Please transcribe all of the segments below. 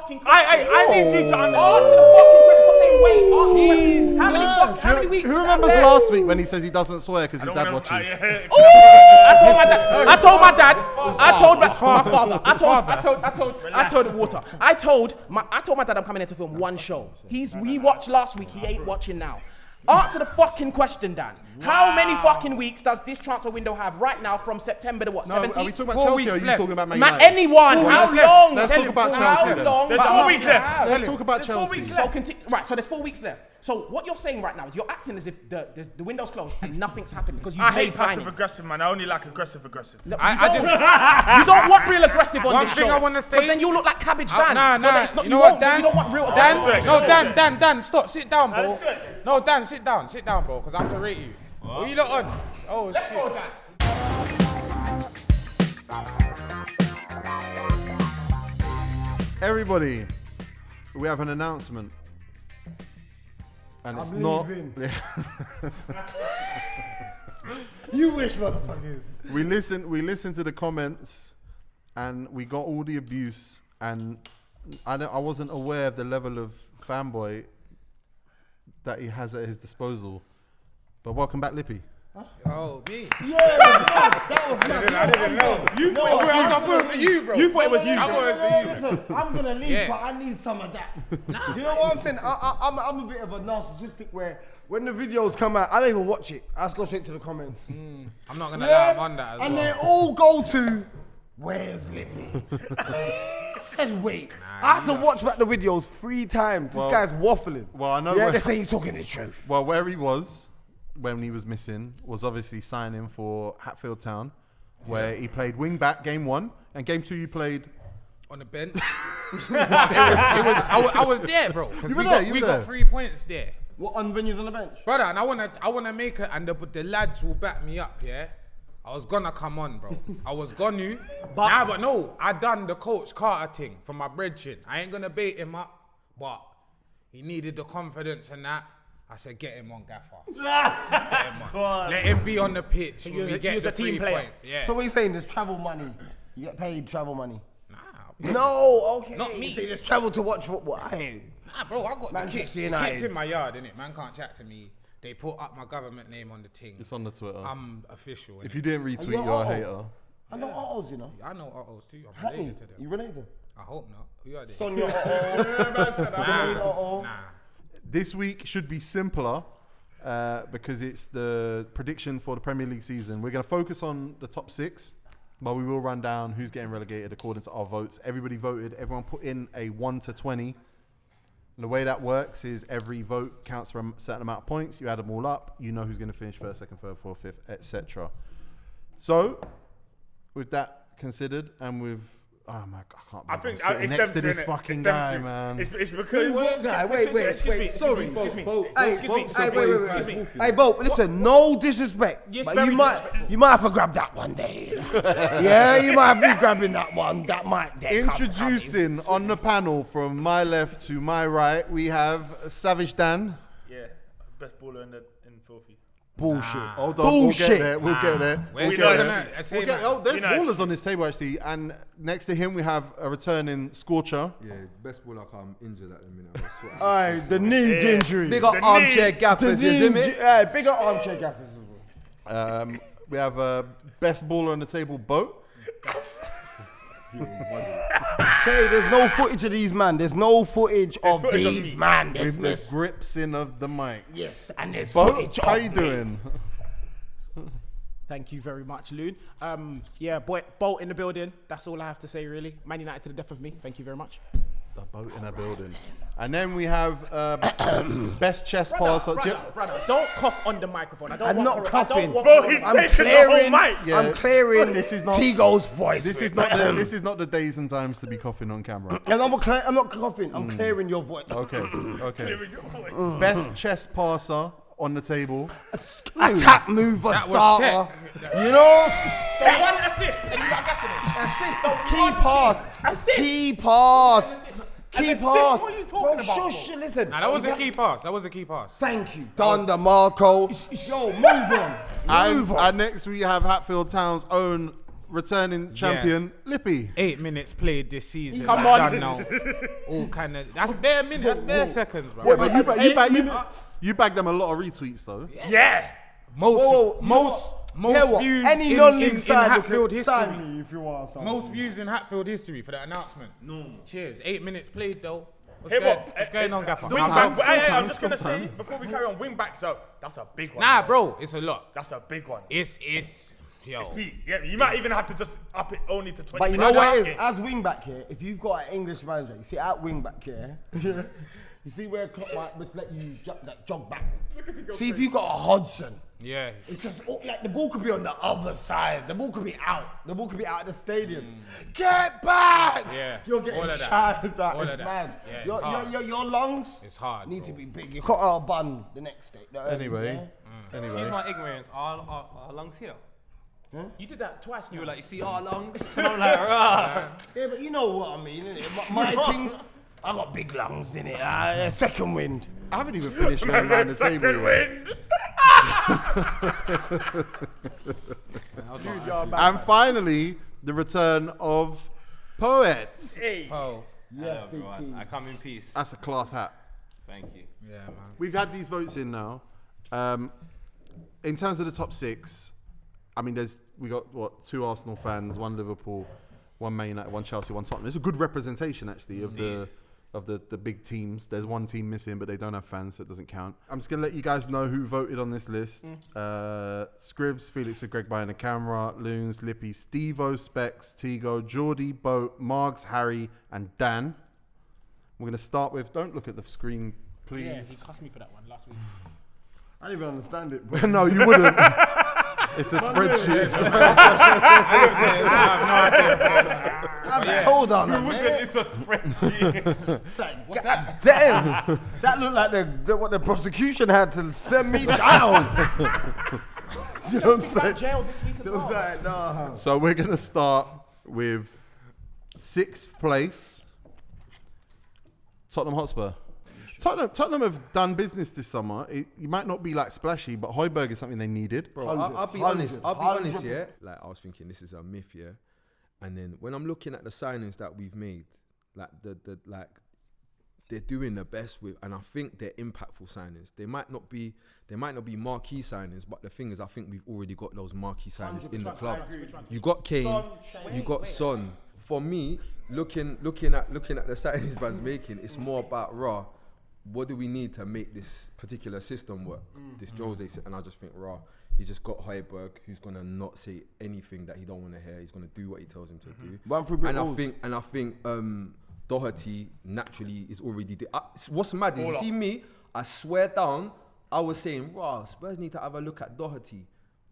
fucking question. I need you to Answer the fucking question. Stop saying wait. Answer the question. How many weeks? Who remembers last week when he says he doesn't swear because his dad watches? I told my dad. I told my dad. I told my father. I told the water. I told my dad I'm coming here to film one show. He watched last week. He ain't watching now. Answer the fucking question, Dan. How many fucking weeks does this transfer window have right now from September to what? 17th? Are we talking about Chelsea or are you talking about Man Man, United? anyone. How long? Let's talk about Chelsea then. How long? There's 4 weeks left. Let's talk about Chelsea. So there's 4 weeks left. So what you're saying right now is you're acting as if the window's closed and nothing's happened because you I hate signing. passive aggressive, man. I only like aggressive. No, you don't want real aggressive on One this thing show. I wanna say- Because then you look like Cabbage Dan. Nah. So that it's not, You know what, Dan? Dan? You don't want real Dan, aggressive. no, Dan, stop, sit down, bro. let's do it. No, Dan, sit down, bro, because I have to rate you. What are you lot on? Oh, Let's shit. go, Dan. Everybody, we have an announcement. And it's not. You wish, motherfuckers. We listened to the comments and we got all the abuse, and I wasn't aware of the level of fanboy that he has at his disposal. But welcome back, Lippy. Oh, me. Yeah, that was mad. I didn't know. You thought I thought it was for you, bro. You thought it was you. I thought it was for you. Listen, I'm gonna leave, Yeah. but I need some of that. You know what I'm saying? I'm a bit of a narcissistic where when the videos come out, I don't even watch it. I just go straight to the comments. I'm not going to lie, I'm on that as and well. they all go to, where's Lippy? I said, wait. I had to watch back the videos 3 times. This guy's waffling. Well, I know Yeah, where- they say he's talking the truth. Well, where he was when he was missing was obviously signing for Hatfield Town, where he played wing back game 1, and game 2 you played. On the bench. I was there, bro. Because we got 3 points there. What, when you was on the bench? Brother, and I wanna make it, and the lads will back me up, yeah? I was gonna come on, bro. I was gonna. But no, I done the Coach Carter thing for my brethren. I ain't gonna bait him up, but he needed the confidence and that. I said, get him on, Gaffer. Get him on. Let him be on the pitch when we get the 3 points. Yeah. So what are you saying? There's travel money. You get paid travel money. Nah, No, okay. Not me. So you just travel to watch football. Hey. Nah, bro, I got the Manchester kits. The United. kits in my yard, innit? Man can't chat to me. They put up my government name on the thing. It's on the Twitter. I'm official. If innit? you didn't retweet, you you're a Otto? hater. I know Otto's, you know. I know Otto's too. I'm Hackney. related to them. You related? I hope not. Who are they? Sonia Otto. Nah. This week should be simpler because it's the prediction for the Premier League season. We're going to focus on the top 6, but we will run down who's getting relegated according to our votes. Everybody voted. Everyone put in a 1 to 20. And the way that works is every vote counts for a certain amount of points. You add them all up. You know who's going to finish first, second, third, fourth, fifth, etc. So, with that considered, and with oh my God, I can't I believe think I'm sitting it's next to them this two, innit? fucking It's them guy, two. man. It's because. Wait. Sorry. Excuse me. Hey, Excuse me. wait. Excuse me. Hey, Bo, listen, no disrespect. Yes, but very you might have to grab that one day. Yeah, you might have to be grabbing that one. That might. Introducing on the panel from my left to my right, we have Savage Dan. Yeah, best baller in Filthy. Bullshit. Hold on, we'll get there. We'll get there. We're There's ballers on this table actually, and next to him we have a returning Scorcher. Yeah, best ball like I'm injured at the minute. I swear. Aye, the knee injury. Big up armchair gaffers, isn't it? Yeah, big up armchair gaffers as well. We have best baller on the table, Boat. Okay, there's no footage of these man. There's no footage of footage of these me. man. With the grips in of the mic. Yes, and there's Boat, footage how of you me. doing? Thank you very much, Loon. Yeah, Bolt in the building. That's all I have to say, really. Man United to the death of me. Thank you very much. The Boat in a building. And then we have best chest passer. Brother, don't cough on the microphone. I'm not coughing. Bro, he's I'm taking the whole clearing. mic. Yeah. I'm clearing. This is not- Tego's voice. This is not the days and times to be coughing on camera. And I'm not coughing. I'm clearing your voice. Okay. Best chest passer on the table. Attack mover That was starter. You know. So 1 assist and you got gas in it. Assist. Key pass. Key pass. Key pass. What are you talking about? Shush, listen. Nah, that was a key pass. That was a key pass. Thank you. Don DeMarco. Yo, move on. And next we have Hatfield Town's own returning champion, Lippy. 8 minutes played this season. Come like, on. done now. All kind of. That's bare minutes. That's bare seconds, bro. Yeah, but you bagged them a lot of retweets though. Yeah. Most Hear what? views Any in non-league side Hatfield can sign history. me if you want something. Most views in Hatfield history for that announcement. No. Cheers. 8 minutes played though. What's Hey, going, what? what's going on, Gaffer? Wing time, back. still Hey, time, I'm just gonna still say time. before we carry on, wing backs. So that's a big one. Nah, bro, it's a lot. That's a big one. It's yo. Yeah, you might even have to just up it only to 20. But you know what it is? Okay. As wing back here, if you've got an English manager, you see out wing back here, you see where Klopp might just let you jog back. See if you've got a Hodgson. Yeah. It's just like the ball could be on the other side. The ball could be out. The ball could be out of the stadium. Get back! Yeah. You're getting All of that. shouted at. All It's of that. mad. Yeah, it's hard. Your lungs It's hard. need bro. to be big. You got a bun the next day. Anyway, Excuse anyway. my ignorance. Are lungs here? You did that twice. You were like, you see our lungs? And I'm like, rah. Yeah, but you know what I mean, innit? My things, I got big lungs in it. Second wind. I haven't even finished going around the table yet. Wind. And finally, the return of Poet. Hey. Oh. Yes, big Everyone, key. I come in peace. That's a class hat. Thank you. Yeah, man. We've had these votes in now. In terms of the top 6, I mean, we got what 2 Arsenal fans, 1 Liverpool, 1 Man United, 1 Chelsea, 1 Tottenham. It's a good representation actually of the big teams. There's 1 team missing, but they don't have fans, so it doesn't count. I'm just gonna let you guys know who voted on this list. Scribs, Felix and Greg behind the camera, Loons, Lippy, Stevo, Specs, Tego, Geordie, Boat, Margs, Harry, and Dan. We're gonna start with. Don't look at the screen, please. Yeah, he cussed me for that one last week. I didn't even understand it, bro. No, you wouldn't. It's a spreadsheet. Hold on, man. It's a spreadsheet. What's that? Damn! That looked like what the prosecution had to send me down. You know what I'm saying? Jail this week as It was well. like, nah. So we're gonna start with 6th place. Tottenham Hotspur. Tottenham have done business this summer. It might not be like splashy, but Højbjerg is something they needed. Bro, 100, I'll be 100, honest, yeah. Like I was thinking this is a myth, yeah. And then when I'm looking at the signings that we've made, like they're doing the best with, and I think they're impactful signings. They might not be marquee signings, but the thing is, I think we've already got those marquee signings in the club. You got Kane, you got Son. For me, looking at the signings Van's making, it's more about raw. What do we need to make this particular system work? This Jose, and I just think raw. He's just got Højbjerg, who's gonna not say anything that he don't want to hear. He's gonna do what he tells him to do. Run through brick And walls. I think Doherty naturally is already. What's mad is, you see me, I swear down, I was saying, raw, Spurs need to have a look at Doherty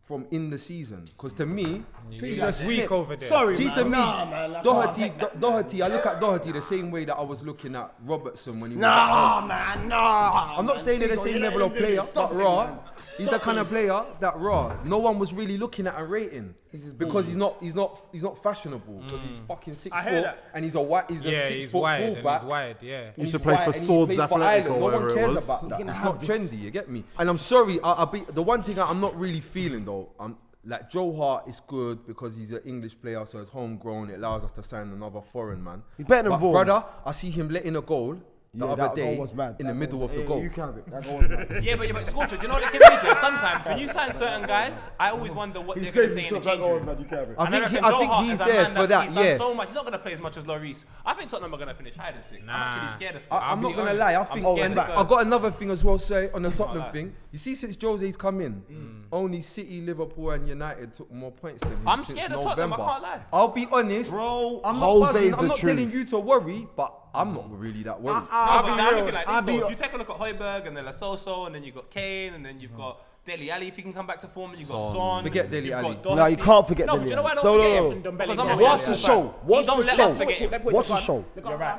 from in the season, because to me, he's a Weak snip. over there. Sorry, See, man. to me, Nah, man, I Doherty, I look at Doherty the same way that I was looking at Robertson when he was at Nah, home. man, nah. I'm not saying they're the same level of player, but raw, he's the kind of player that raw, no one was really looking at and rating. Because he's not fashionable, because he's fucking 6'4", that. and he's a 6 he's foot wide and fullback. he's wide, yeah. And Used to he's play white for and he Swords plays for Athletic Ireland. or No one whatever it cares was. about that. It's not trendy, you get me? And I'm sorry, the one thing I'm not really feeling though, like Joe Hart is good because he's an English player, so it's homegrown. It allows us to sign another foreign man. He's better than But Vaughan. brother, I see him letting a goal the other that day goal was mad. in the middle of the goal. You can have it. That goal was mad. Yeah, but Scorcher, do you know what the kid is? Yeah? Sometimes when you sign certain guys, I always wonder what they're going to say in the change room. mad. You can have it. I And think reckon I Joe think Hart he's is a there man for that's- that. he's done Yeah. so much. He's not going to play as much as Lloris. I think Tottenham are going to finish hide and seek. I'm actually scared of Spurs. I'm not gonna honest. lie. I I'm think, scared and of I Spurs. got another thing as well. Say on the Tottenham lie. thing. You see, since Jose's come in, only City, Liverpool, and United took more points than him. I'm since scared of November. Tottenham, I can't lie. I'll be honest, Bro, I'm not Jose's buzzing. the I'm not truth. telling you to worry, but I'm not really that worried. No, but now looking like I'll this be though, real. if you take a look at Højbjerg and then Lasoso, and then you've got Kane, and then you've got Dele Alli if he can come back to form, and you've got Son. Forget Dele you've got Alli. Doherty. No, you can't forget No, Dele but you know why I don't Alli. forget No, him? no, no. Because I'm a What's Real the fan. show? He What's don't the let show? us forget him. What's the show?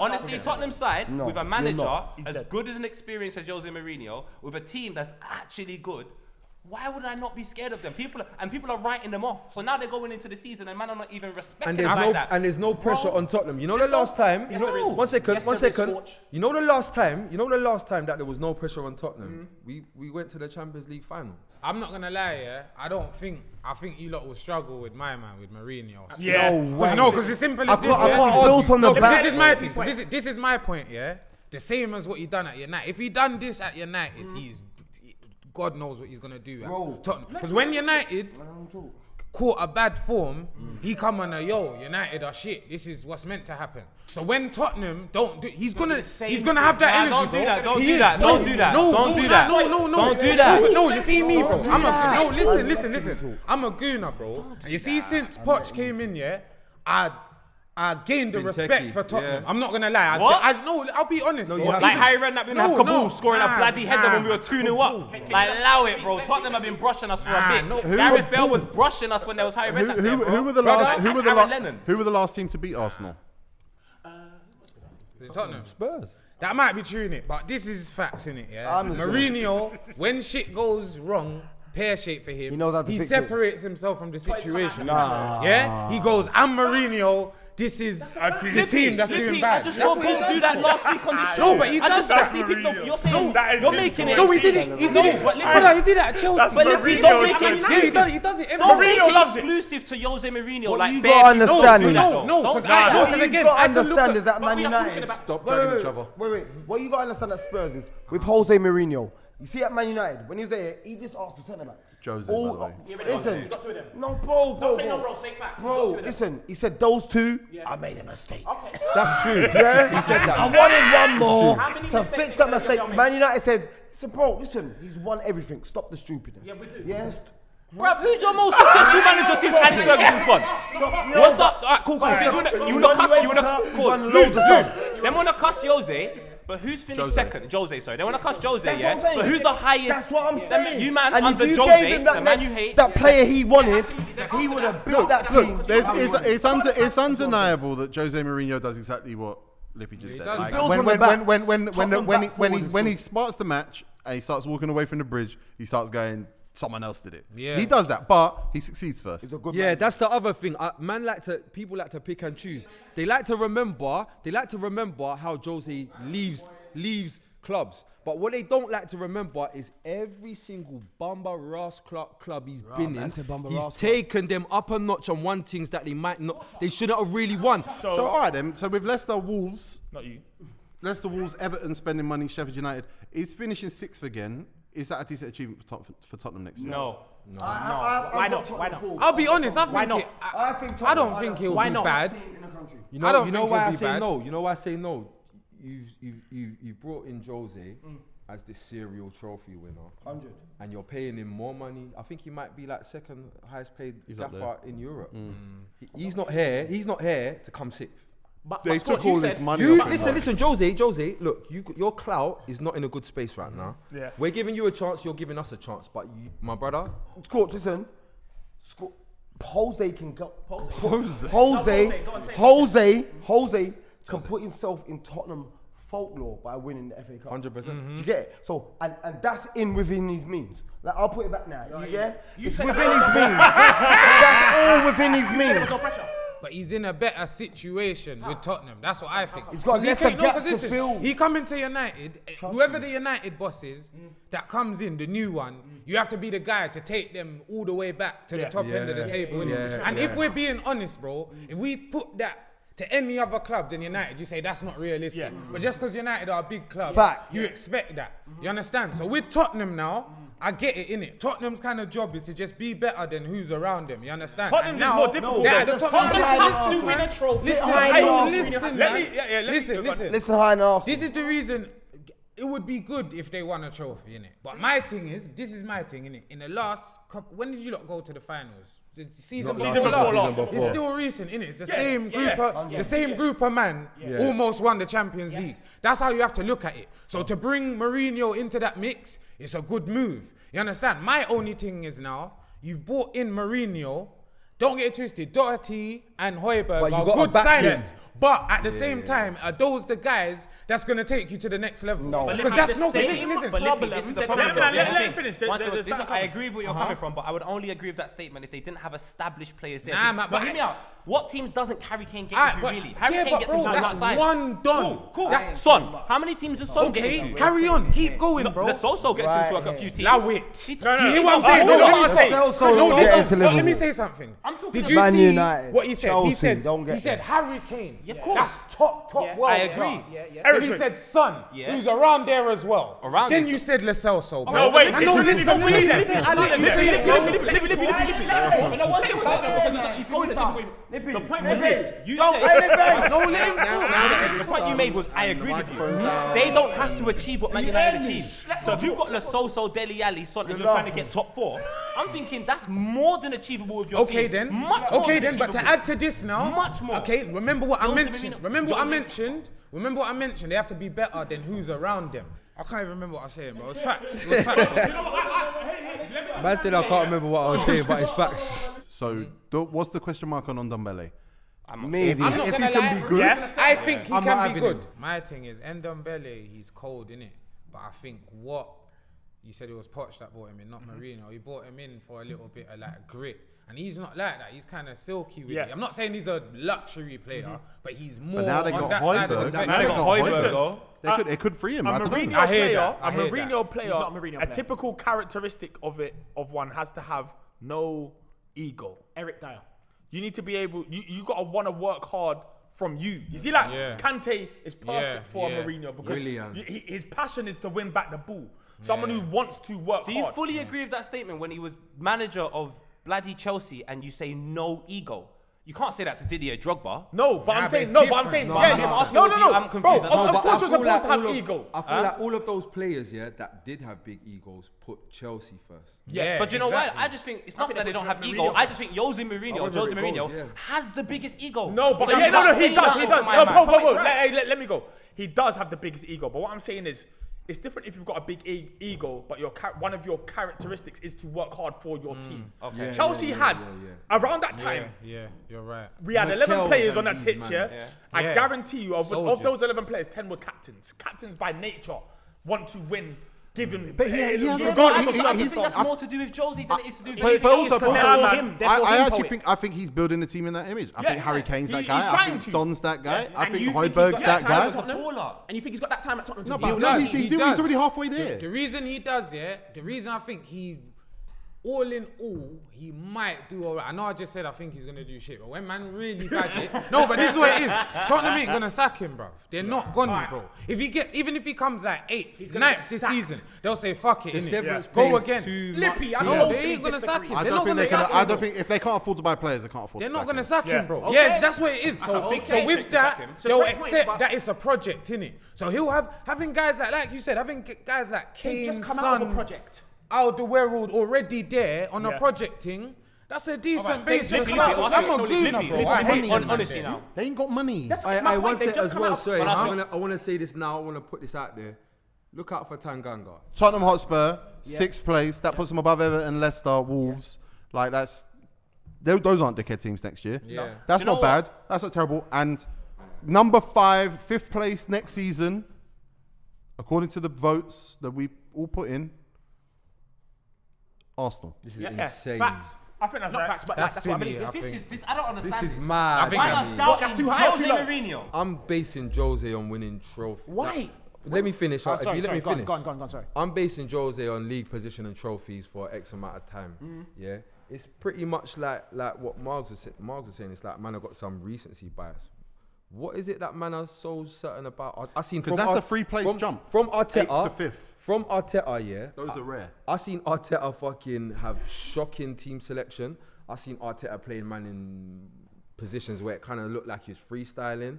Honestly, Tottenham side, No, with a you're manager not. as good as an experience as Jose Mourinho, with a team that's actually good, Why would I not be scared of them? People are writing them off. So now they're going into the season and man are not even respecting that. And there's no pressure on Tottenham. You know the last time. One second. You know the last time that there was no pressure on Tottenham. We went to the Champions League final. I'm not gonna lie, yeah. I think you lot will struggle with my man, with Mourinho. Yeah. No, because it's simple as this. built on the back. This is my thing. This is my point, yeah. The same as what he done at United. If he done this at United, God knows what he's gonna do at Tottenham. Because when United caught a bad form, he come on United are shit. This is what's meant to happen. So when Tottenham don't do, he's gonna have that energy, Don't bro. do that. Don't He do is. that. Don't do that. No, Don't do that. No. Don't do that. No, you see me, bro. Listen. I'm a gooner, bro. And you see, since Poch came in, yeah, I gained the respect techie, for Tottenham. yeah. I'm not gonna lie. What? I'll be honest, bro. Like Harry Redknapp didn't have Kaboom scoring a bloody header when we were 2-0 up. Like, allow it, bro. Tottenham have been brushing us for a bit. no. Gareth Bale was brushing us when there was Harry Redknapp there, bro. Who were the last? Aaron Lennon. Who were the last team to beat Arsenal? Tottenham. Spurs. That might be true, innit? But this is facts, innit? Yeah. I'm just Mourinho, when shit goes wrong, pear-shaped for him, He knows how to fix it. separates himself from the situation. Nah. Yeah? He goes, I'm Mourinho. This is the team that's doing Lippy, bad. I just saw Paul do that last week on the show. No, but he does that. I see people. You're saying That is you're making it. No, he did it. He did it. but Lippy- Brother, he did it at Chelsea. But Lippy, don't make it Yeah, exclusive. he does it every Don't week. make it loves it. exclusive to Jose Mourinho. What Like, you bare gotta people. understand Don't do is- that, though. No, Don't because do that. What because you again, got to I can look understand at- is that But Man we are talking United. about- Stop dragging each other. Wait. What you got to understand at Spurs is with Jose Mourinho. You see at Man United when he was there, he just asked the centre back. Jose, by the way. Listen, no, bro. say no, bro, say facts. Bro, Got two of them. listen. He said those two. I made a mistake. Okay. That's true. Yeah, he said that. I wanted one more How many to mistakes fix did that Mourinho mistake. make? Man United said, bro, listen, he's won everything. Stop the stupidness. Yeah, we do. Yes. Bruv, who's your most successful manager since Alex Ferguson's gone? What's that? Alright, cool. Since you wanna cuss, you wanna He's won loads of stuff. They wanna cuss Jose, but who's finished second? Jose, sorry. They wanna cuss Jose, That's yeah. what I'm saying. But who's the highest? That's what I'm saying. You man And if under you Jose, gave him the man you hate. that player he wanted, he would have built that team. It's undeniable that Jose Mourinho does exactly what Lippy just said. does. Like, Builds from the back. when he starts the match and he starts walking away from the bridge, he starts going, someone else did it. Yeah. He does that, but he succeeds first. Yeah, that's the other thing. People like to pick and choose. They like to remember how Jose leaves clubs. But what they don't like to remember is every single Bamba Ras club he's been in, he's taken them up a notch on one things that they shouldn't have really won. So all right then. So with Leicester, Wolves, Not you. Everton spending money, Sheffield United is finishing 6th again. Is that a decent achievement for Tottenham next year? No. Why not? I'll be honest. I don't think he'll Why be not? bad. You I know, don't you know think why he'll I be say bad. no. You know why I say no. You've brought in Jose as the serial trophy winner, 100. and you're paying him more money. I think he might be like second highest paid up gaffer in Europe. He's not here. He's not here to come 6th. But They Scott, took you all said- this money. You off him, listen, Jose. Look, your clout is not in a good space right now. Yeah. We're giving you a chance. You're giving us a chance. But you, my brother, Scorch, listen. Jose can go. Jose. Jose can put himself in Tottenham folklore by winning the FA Cup. 100%. Do you get it? So, and that's within his means. Like, I'll put it back now. You get it? It's within his means. That's all within his means. No pressure. But he's in a better situation with Tottenham. That's what I think. He's got 'Cause he lesser came- gaps to listen, fill. He come into United. Whoever the United boss is that comes in, the new one, you have to be the guy to take them all the way back to the top end of the table. innit? And if we're being honest, bro, if we put that to any other club than United, you say that's not realistic. Yeah. But just because United are a big club, Fact. you expect that. You understand? So with Tottenham now, I get it, innit? Tottenham's kind of job is to just be better than who's around them. You understand? Tottenham's And is now, more difficult they're than- at the top. Tottenham's Listen, high listen, enough, man. win a trophy. Listen, High man. enough. Listen, Let man. me- yeah, let me- Listen, go on. listen. Listen, high enough. This is the reason it would be good if they won a trophy, innit? But my thing is, this is my thing, innit? In the last couple, when did you lot go to the finals? The season Season before before last. last. It's still recent, innit? It's the same yeah, group the same group of man almost won the Champions League. That's how you have to look at it. So to bring Mourinho into that mix, it's a good move. You understand? My only thing is now, you've brought in Mourinho. Don't get it twisted. Doherty and Højbjerg But you are gotta good back him. signings. But at the same time, are those the guys that's going to take you to the next level? No. Because that's not listen. But Lippy, this is the problem. Let though. him finish. One second, There's this is- something I agree with where you're coming from, but I would only agree with that statement if they didn't have established players there. Nah, man, but but- hear me out. What team doesn't Harry Kane get Alright, into but- really? Harry yeah, Kane but gets bro, into the that's outside. one done. Cool. That's Son, how many teams does Son get okay. into? Carry on, keep going, bro. The So gets Right. into a few teams. Allow it. He- No, no, You hear no. what I'm saying? Hold No, on, let me hold say. on. Chelsea No, don't get listen, into let me Liverpool. say something. I'm talking Did about you Man see United. what he said? Chelsea He said, don't get he said there. Harry Kane. Yeah, of course. That's top world I agree. class. Yeah. Then he Ericsson. said Son, Yeah. who's around there as well. Around Then there. you said Lo Celso. bro. No, wait, I know, it's really listen, not really listen, there. I let you say it, bro. No, one second, because he's going the different way. Lippy, The point was Lippy. this. You Don't said. let it back. No, let him talk. The point you made was I agree with you. microphone's down. They don't have to achieve what Man You United heard me. achieved. So if you've got Lo Celso, Dele Alli, Son, and You're you're trying to laughing. get top 4, I'm thinking that's more than achievable with your Okay team. then. Much more Okay than then. But to achievable. add to this now. Much more. Okay. Remember what I Jose mentioned. Mourinho- Remember what I Jose- mentioned. Remember what I mentioned. They have to be better than who's around them. I can't even remember what I was saying, bro. It's facts. It was facts. Man said I can't remember what I was saying, but it's facts. So, what's the question mark on Ndombele? Maybe. I'm not If gonna he can lie. be good, Yes. I think he I'm not can be having good. him. My thing is, Ndombele, he's cold, innit? But I think what you said it was Poch that brought him in, not Mourinho. He brought him in for a little bit of like grit. And he's not like that. He's kind of silky with Yeah. it. I'm not saying he's a luxury player, but he's more now they on got that side of the Højbjerg. spectrum. Now they got Højbjerg. Listen, It could free him. A I don't Mourinho know. I hear player, that. I a hear Mourinho that. player, He's not a Mourinho a player. typical characteristic of one has to have no ego. Eric Dyer. You need to be able. You gotta want to work hard from you. You see, like Yeah. Kante is perfect for yeah. a Mourinho because Brilliant. his passion is to win back the ball. Someone who wants to work Do you hard. fully agree with that statement when he was manager of bloody Chelsea and you say no ego? You can't say that to Didier Drogba. No, but Nah, I'm but saying it's no, but I'm different. saying No, yeah, I'm yeah. asking No, what no, you- no, I'm bro. confused. Of No, course you're supposed to have all ego. I feel like all of those players, yeah, that did have big egos, put Chelsea first. Yeah, But you know exactly. what? I just think it's not think that they they don't put have Mourinho ego. first. I just think Jose Mourinho Whatever it goes, yeah. has the biggest ego. No, but So yeah, you no, can't he say does. that He to does. my No, man. whoa. Let me go. He does have the biggest ego, but what I'm saying is, it's different if you've got a big ego, but one of your characteristics is to work hard for your team. Okay. Yeah, Chelsea had around that time. Yeah, you're right. We had Mikel 11 players and on that these pitch, man. yeah? I Yeah. guarantee you, of Soldiers. those 11 players, 10 were captains. Captains by nature want to win, given. But he hasn't Yeah, got- but I he- just he- think he's- that's I- more to do with Josie than it is to do with But anything also, else. they're for him. I think he's building a team in that image. I think Harry Kane's that He's guy. I trying think to. Son's that guy. I And think you think he's Højbjerg's got that that guy. time He was a baller. And you think he's got that time at Tottenham to No, build? but does, he's he does. already halfway there. The reason he does, the reason I think he, all in all, he might do all right. I know I just said I think he's going to do shit, but when man really bad it, no, but this is what it is. Tottenham ain't going to sack him, bro. They're not going to, bro. If he gets, even if he comes at 8th, gonna 9th get this sacked. season, they'll say, fuck it, The innit? severance Go pays again. too Lippy, much. I No, don't they think ain't going to sack him. I They're don't not think going to they're gonna. sack him, I don't bro. think if they can't afford to buy players, they can't afford. They're to not sack going to him. sack him, Yeah. bro. Okay. Yes, that's what it is. That's a big So paycheck with to sack that, him. So they'll great point, accept but- that it's a project, innit? So he'll having guys like you said, having guys like He's Kane, just come out of a Son, project. Alderweireld already there on a Yeah. project thing. That's a decent Lippy, base. Lippy, That's Lippy, not Lippy, good, Lippy, bro. Lippy, I hate Lippy, them, man. honestly now. They ain't got money. That's I my want point. They've to just as come well. out of- Sorry, Well, I that's want to say this now. I want to put this out there. Look out for Tanganga. Tottenham Hotspur, 6th place. That puts them above Everton, Leicester, Wolves. Like those aren't dickhead teams next year. Yeah. That's Do you know not bad. That's not terrible. And number 5, 5th place next season, according to the votes that we all put in, Arsenal. This is Yeah, insane. facts. I think that's Not right. facts, but That's that's what I silly, believe. I This think. is this. I don't understand. This is mad. I think Why that's- not that's doubting too high, Jose too low. Mourinho? I'm basing Jose on winning trophy. Why? Let me finish. Oh, if sorry, you let sorry. me Go on, finish. go on, sorry. I'm basing Jose on league position and trophies for X amount of time. Yeah, it's pretty much like what Margs was saying. It's like man, I got some recency bias. What is it that man are so certain about? I seen 'Cause from that's a 3-place jump. from Arteta 8th to 5th. From Arteta, yeah. Those are rare. I seen Arteta fucking have shocking team selection. I seen Arteta playing man in positions where it kind of looked like he's freestyling.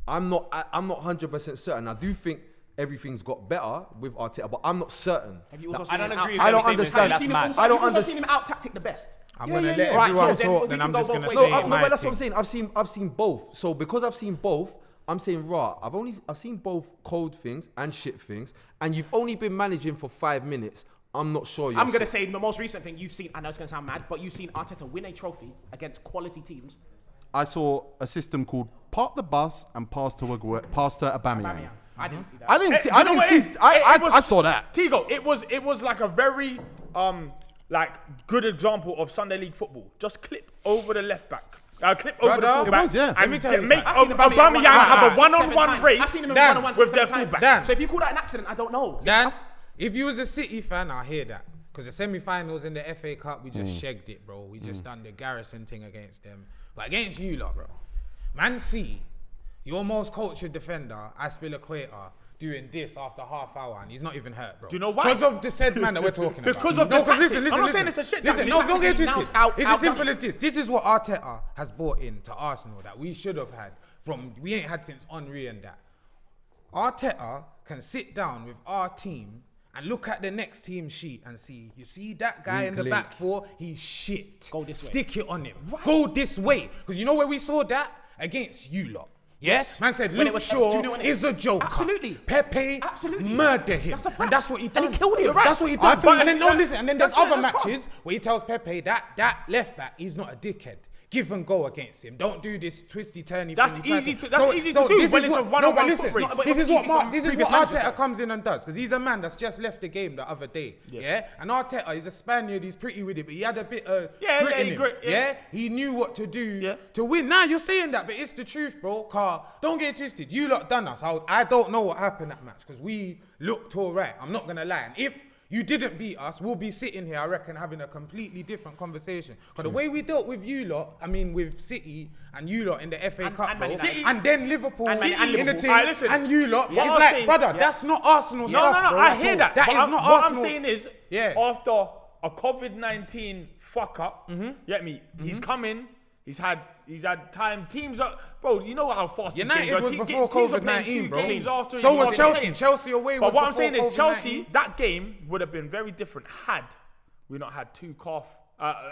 I'm not 100% certain. I do think everything's got better with Arteta, but I'm not certain. Have you also I seen don't him agree with I don't every statement. understand. That's Have you mad. also- I don't you've also understand. seen him out tactic the best. I'm Yeah, gonna yeah, let yeah. Right, everyone so talk, we then can I'm go just both gonna ways. say No, my but that's what thing. I'm saying. I've seen both. So because I've seen both, I'm saying I've seen both cold things and shit things, and you've only been managing for 5 minutes. I'm not sure you're I'm going to sick. say the most recent thing you've seen, I know it's going to sound mad, but you've seen Arteta win a trophy against quality teams I saw a system called park the bus and pass to Aubameyang. I didn't see that. I didn't see. I You know didn't what see. it is? I saw that. Tego, it was like a very like good example of Sunday League football. Just clip over the left back. Clip over the Brother, fullback. it was, yeah. And Let me tell you make something. Aubameyang have a one-on-one race I've seen him in Dan, one-on-one with 6-7 their times. fullback. Dan. So if you call that an accident, I don't know. Dan, if you was a City fan, I hear that. Because the semi-finals in the FA Cup, we just shagged it, bro. We just done the Garrison thing against them. But against you lot, bro. Man City, your most cultured defender, Aspilicueta, doing this after half hour and he's not even hurt, bro. Do you know why? Because of the said man that we're talking about. Because of no, the because tactic. listen, I'm not listen. saying it's a shit Listen, tactic. no, don't get Now twisted. out- It's as simple outdone as this. This is what Arteta has brought in to Arsenal that we should have had we ain't had since Henry and that. Arteta can sit down with our team and look at the next team sheet and see, you see that guy in the back four, he's shit. Go this way. Stick it on him. Go this way. Because you know where we saw that? Against you lot. Yes, man said When it Luke was Shaw 2-0, innit? is a joker. Absolutely. Pepe Absolutely. murder him. That's a fact. And that's what he done. And he killed him. That's what he I done. think- And then no, listen. And then there's That's right, other that's fine. matches where he tells Pepe that left back, he's not a dickhead. Give and go against him. Don't do this twisty turny. That's thing. He tries easy to- So- that's easy to so do this when is it's a what- one-on-one No, but listen. foot race. But This is easy what from this is previous what managers, Arteta though. comes in and does because he's a man that's just left the game the other day. Yeah, and Arteta, he's a Spaniard. He's pretty with it, but he had a bit of grit in him. Yeah, he knew what to do to win. Now you're saying that, but it's the truth, bro. Car, don't get it twisted. You lot done us. I don't know what happened that match because we looked all right. I'm not gonna lie. And if you didn't beat us, we'll be sitting here, I reckon, having a completely different conversation. But the way we dealt with you lot, I mean, with City and you lot in the FA Cup, and bro, Man United. and then Liverpool And in the Liverpool. team, Alright, listen. and you lot, What it's I'm like, saying- brother, that's not Arsenal No, stuff, no, bro, I at hear all. that. That But is not what Arsenal. I'm saying is, Yeah. after a COVID-19 fuck up, you get me? He's come in. He's had time. Teams are, bro. You know how fast these United games are. was Teams before are playing COVID-19, two bro. games after So each was other Chelsea. playing. Chelsea away But was what I'm before saying is, COVID-19. Chelsea, that game would have been very different had we not had two calf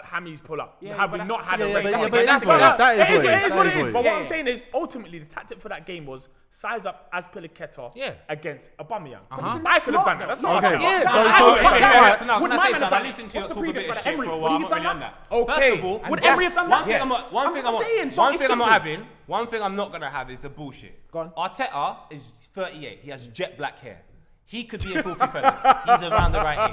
hammies pull up. Yeah, had but we not had Yeah, a yeah, race. but But that's but what that is it what it is is. what That it is is. what But it what I'm is. saying is, ultimately, the tactic for that game was size up Aspilicueta Yeah. against Aubameyang. Uh-huh. I could have done that. That's not Yeah. Arteta. Yeah. So- Now, alright. can I Would say my man something? have I done- listened to what's you the talk a previous bit of one? shit Emery, for a would while. he I'm have not really done on that? that. Okay. First of all, And Would that's- Emery have done one that? thing I'm Yes. not, one I'm thing just I'm, saying, so one it's thing I'm not history. having, one thing I'm not gonna have is the bullshit. Go on. Arteta is 38. He has jet black hair. He could be in Filthy Fellas. He's around the right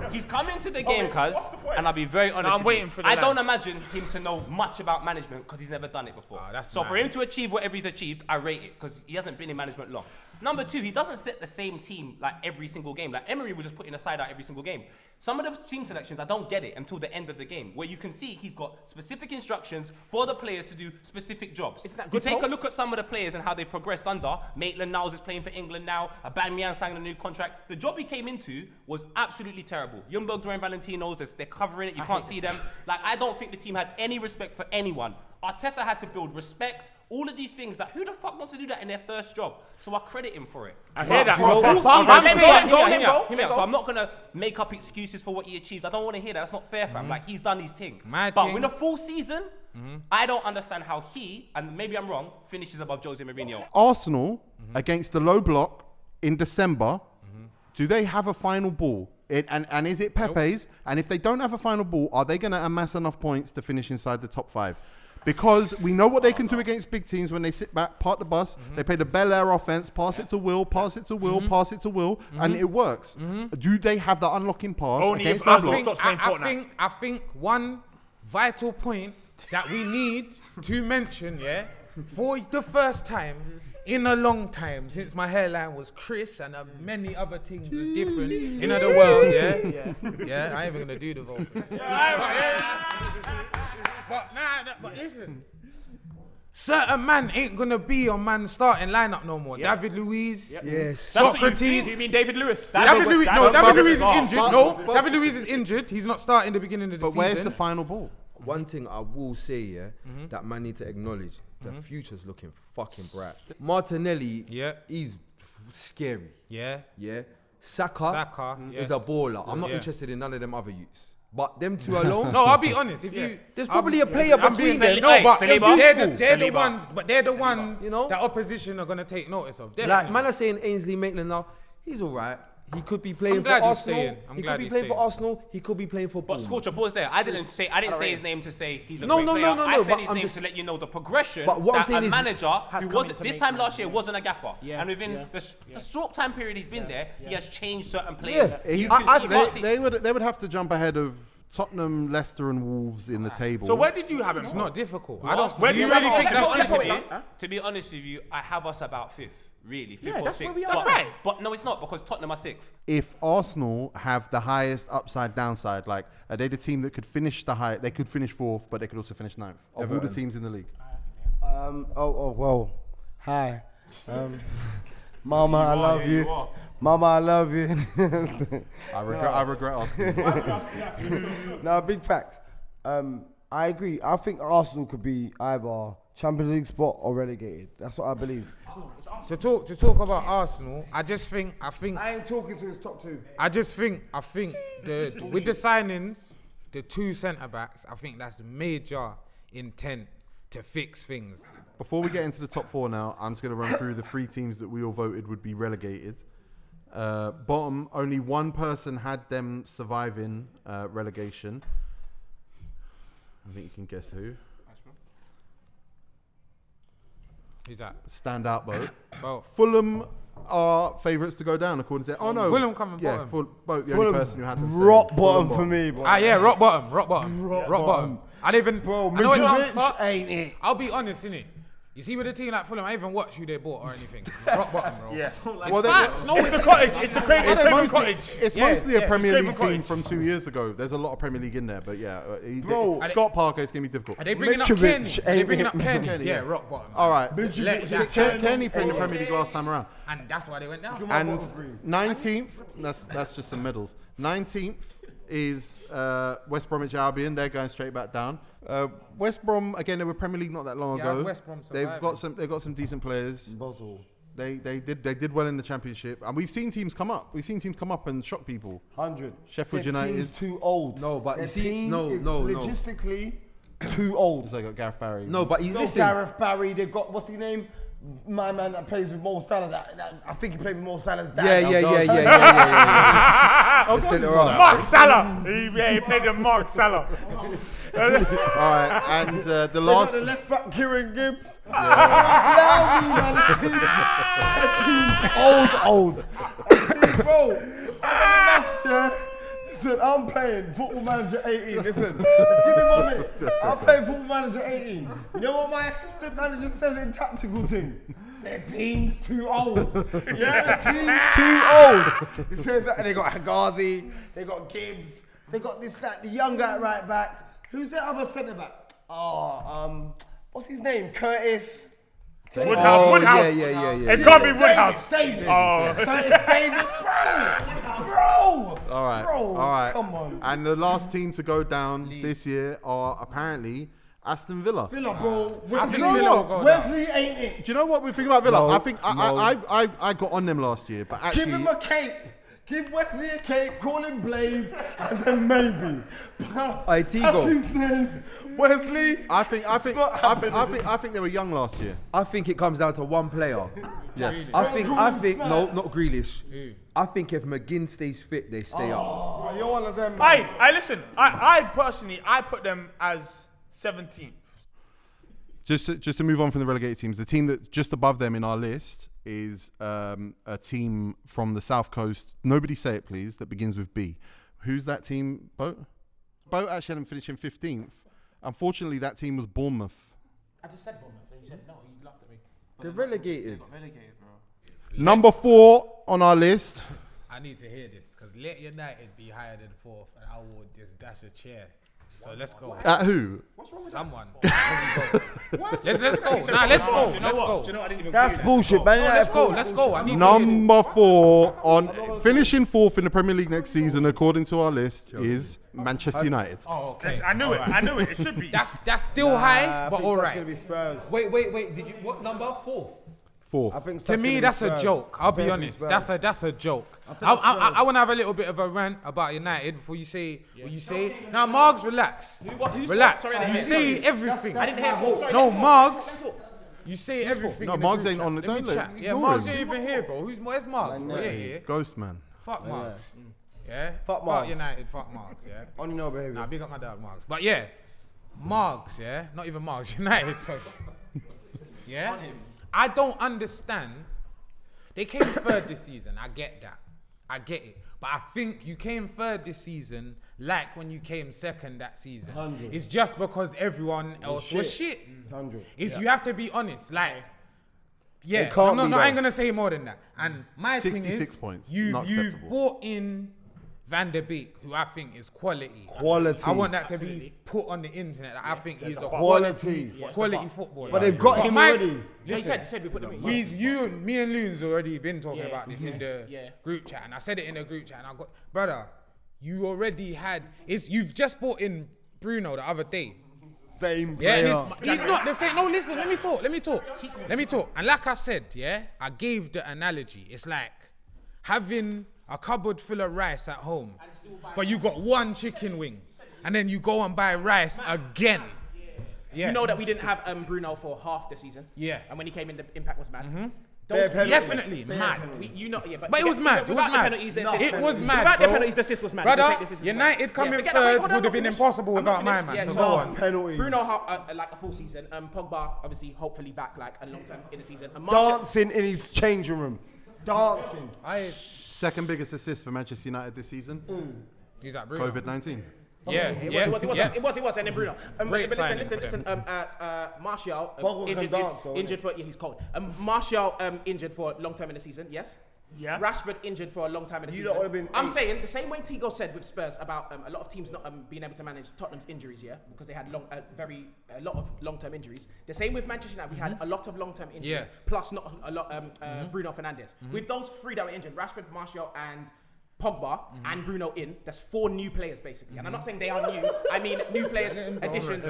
age. He's come into the game, cuz, and I'll be very honest. I'm with waiting you. for the I line. don't imagine him to know much about management because he's never done it before. that's So for mad. him to achieve whatever he's achieved, I rate it because he hasn't been in management long. Number two, he doesn't set the same team like every single game. Like Emery was just putting a side out every single game. Some of the team selections, I don't get it until the end of the game, where you can see he's got specific instructions for the players to do specific jobs. Isn't that You good, take Paul? a look at some of the players and how they progressed under. Maitland-Niles is playing for England now. Aubameyang signed a new contract. The job he came into was absolutely terrible. Ljungberg's wearing Valentino's. They're covering it. You can't see them. Like, I don't think the team had any respect for anyone. Arteta had to build respect. All of these things that who the fuck wants to do that in their first job? So I credit him for it. I hear that. For a But- full but- season, I'm hear saying- me out, go, hear me go, out, hear me out. go. So I'm not gonna make up excuses for what he achieved. I don't want to hear that. That's not fair, fam. Like he's done his thing. My But thing. in a full season, I don't understand how he, and maybe I'm wrong, finishes above Jose Mourinho. Arsenal against the low block in December, do they have a final ball? And is it Pepe's? And if they don't have a final ball, are they going to amass enough points to finish inside the top 5? Because we know what they can do against big teams when they sit back, park the bus, they play the Bel Air offense, pass it to Will, pass it to Will, pass it to Will, and it works. Do they have that unlocking pass Only against if low Arsenal block? stops playing Fortnite. I think one vital point that we need to mention, for the first time in a long time, since my hairline was Chris and many other things was different in the world, yeah, I ain't even gonna do the vote. But listen, certain man ain't gonna be on man's starting lineup no more. David Luiz, Yes. Socrates. Do you mean David Lewis? David Luiz, no, but- David but- Luiz is but- injured. but- No, but- David Luiz is injured. He's not starting the beginning of the But season. where's the final ball? One thing I will say, that man need to acknowledge, the future's looking fucking bright. Martinelli, he's scary. Yeah. Saka, is a baller. I'm not Yeah. interested in none of them other youths. But them two alone, No, I'll be honest. If you, there's probably a player I'm between being them. no, but Saliba. they're the Saliba. ones. But they're the ones, You know? that opposition are gonna take notice of. Like, Definitely. man are saying Ainsley Maitland now, he's all right. He could be playing for glad he's Arsenal. staying. I'm He glad could be he's playing for staying. Arsenal. He could be playing for But Bournemouth. Scorcher, pause there. I didn't say his name to say he's a No, great no, player. no, no, I no, said but his I'm name just- to let you know the progression But what I'm that saying a is- manager Has who come wasn't into this make time Man last year United. wasn't a gaffer, Yeah, and within yeah. the short time period he's been there, he has changed certain players. Yeah, You I- can- I- you can't see- They would have to jump ahead of Tottenham, Leicester, and Wolves in the table. So where did you have him? It's not difficult. Who I don't. asked? Where Do do you you really have think him? that's To be honest with difficult? you, To be honest with you, I have us about fifth, really, fifth Yeah, or that's sixth. where we are. That's right. But no, it's not because Tottenham are sixth. If Arsenal have the highest upside downside, like are they the team that could finish the high? They could finish fourth, but they could also finish ninth of all the Everton. teams in the league. Well, hi. Mama, I love yeah, you you. are. Mama, I love you. I regret asking. No, big facts. I agree. I think Arsenal could be either Champions League spot or relegated. That's what I believe. To talk about Arsenal, I think I ain't talking to his top two. I think with the signings, the two centre backs, I think that's major intent to fix things. Before we get into the top four now, I'm just going to run through the three teams that we all voted would be relegated. Bottom, only one person had them surviving relegation. I think you can guess who. Who's that? Standout vote. Well, Fulham are favourites to go down according to. Oh no, Fulham coming yeah, bottom. both the Fulham only person who had them. saying Rock Fulham bottom for me, bro. yeah, rock bottom. Rock bottom. I don't even. Bro, I know it sounds Mitrovic fucked. ain't it. I'll be honest, innit? You see, with a team like Fulham, I even watch who they bought or anything. Rock bottom, bro. Yeah. It's facts. No, It's the cottage. It's the Craven It's Craven mostly, Cottage. it's Yeah, mostly yeah, a Premier Craven League team Cottage. from 2 years ago. There's a lot of Premier League in there, but yeah, Bro. Scott Parker is going to be difficult. Are they bringing up Mitrovic Kenny? Are they ain't bringing it. up Kenny? Kenny, Yeah, yeah. rock bottom. All right, Let that Kenny played in the Premier League last time around. And that's why they went down. And 19th, that's just some medals. 19th is West Bromwich Albion. They're going straight back down. West Brom again. They were Premier League not that long Yeah, ago. West Brom They've surviving. got some decent players. Boswell. They did well in the Championship, and we've seen teams come up. We've seen teams come up and shock people. 100. Sheffield Their United. team's too old. No, but Their you see- team no, is no, no. logistically too old. So they got Gareth Barry. No, but he's Got listening. Gareth Barry. They've got what's his name? My man that plays with Mo Salah. I think he played with Mo Salah's dad. Of course he's not. Mark Salah. He played with Mark Salah. All right, and the They got last. the left back Kieran Gibbs. Allow me, man. The team's old. Bro, I got enough, yeah. Listen, I'm playing Football Manager 18. Listen, let's give me 1 minute. I'm playing Football Manager 18. You know what my assistant manager says in tactical team? Their team's too old. Yeah, the team's too old. He says that, and they got Hagazi, they got Gibbs, they got this, like, the young guy right back. Who's the other centre back? What's his name? Curtis. Woodhouse. Woodhouse. Yeah. It can't be Woodhouse. Davis. Oh. Curtis Davis, bro. All right, Bro, all right. come on. And the last team to go down this year are apparently Aston Villa. Villa, bro. I think You know Villa what? will go Wesley ain't it. Do you know what we think about Villa? No, I think I got on them last year, but actually, Give him a cape. Give Wesley a cape, call him Blade, and then maybe. Hey, Tego. That's his name. Wesley. I think they were young last year. I think it comes down to one player. Yes. I think no, not Grealish. I think if McGinn stays fit, they stay up. Oh, you're one of them. Man. I listen. I personally, I put them as 17th. Just to move on from the relegated teams, the team that's just above them in our list is a team from the South Coast. Nobody say it, please. That begins with B. Who's that team? Boat actually had them finishing 15th. Unfortunately, that team was Bournemouth. I just said Bournemouth, and you said no. You laughed at me. They're relegated. Relegated, bro. Number 4 on our list. I need to hear this because let United be higher than fourth, and I will just dash a chair. So let's go. At who? Someone. Let's go. Nah, let's go. Do you know Let's what? go. Do you know what? I didn't even That's agree with bullshit, man. No, let's go. Let's go. I need to hear Number 4 on finishing 4th in the Premier League next season, according to our list, is Manchester United. Oh, okay. I knew it. I knew it. It should be. That's still high, but all That's right. gonna be Spurs. Wait. Did you what number? Fourth. 4th. I think To me, that's a joke. I'll be honest. That's a joke. I want to have a little bit of a rant about United before you say what you say. Now, Margs, relax. Relax. You say everything. I didn't hear him. Sorry, No, let me talk. Margs. Let me talk. You say everything. No, in the Margs group ain't on chat. the- Let me don't chat. let- Yeah, ignore Margs him. ain't even here, bro. Where's Margs? Bro? Yeah. Ghost man. Fuck Margs. Yeah. Fuck Margs. United. Fuck Margs. Yeah. Only no behaviour. Nah, big up my dad, Margs. But yeah, Margs. Yeah. Not even Margs. United. So. Yeah. I don't understand. They came third this season. I get that. I get it. But I think you came third this season like when you came second that season. 100. It's just because everyone else was shit. 100. You have to be honest. Like, yeah, It can't no, be I ain't though. gonna say more than that. And my thing 66 is, points, you've not acceptable. brought in Van der Beek, who I think is quality. Quality. I want that to be put on the internet. I think he's a Quality. quality footballer. But they've got him already. You said we put them in. Me and Loons already been talking Yeah. about this in the Yeah. group chat, and I said it in the group chat, and I got, brother, you already had. You've just brought in Bruno the other day. Same Yeah, player. he's not the same. No, listen, let me talk. And like I said, yeah, I gave the analogy. It's like having a cupboard full of rice at home, but you got one chicken wing, and then you go and buy rice again. Yeah. You know that we didn't have Bruno for half the season. Yeah. And when he came in, the impact was mad. Bare penalty. Definitely mad. You know, yeah, But it was mad. It was without the mad. penalties, the assist. It was mad, Without the bro. penalties, the assist was mad. You can Brother, take the assist as United well. coming Forget that. third Hold on, would have I'm been not finished. impossible I'm not without my finished. man. Yeah, So so go on. Penalties. Bruno, like a full season. Pogba, obviously, hopefully back like a long time in the season. And Martial, Dancing in his changing room. Dancing. Second biggest assist for Manchester United this season. He's at Bruno. COVID-19. Yeah, It was, and then Bruno. Great But signing listen. for Martial Pogba can dance, though, injured for he's cold. Martial injured for a long time in the season. Yes. Yeah. Rashford injured for a long time in the You season. lot would've been I'm eight. saying the same way Tego said with Spurs about a lot of teams not being able to manage Tottenham's injuries, yeah, because they had a lot of long-term injuries. The same with Manchester United, we had a lot of long-term injuries, Yeah. plus not a lot Bruno Fernandes. With those three that were injured, Rashford, Martial, and Pogba and Bruno in, that's 4 new players basically. And I'm not saying they are new, I mean new players, additions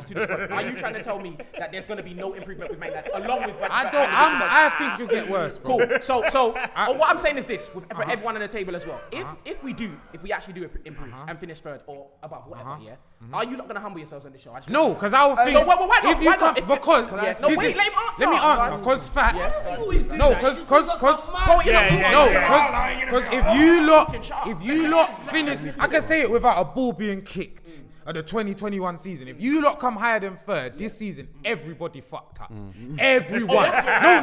to the squad. Are you trying to tell me that there's going to be no improvement with Man United along with I think you'll get worse, bro. Cool. So what I'm saying is this, for everyone on the table as well. If we actually do improve and finish third or above, whatever, yeah, are you not going to humble yourselves on this show? I just No, because I will think. so why not? If you Why come, not? because Yeah, no, this wait, is- let him answer. Let me answer. Because facts. Yes. If you lot finish, I can say it without a ball being kicked. Of the 2021 season, if you lot come higher than third this season, everybody fucked up. Everyone.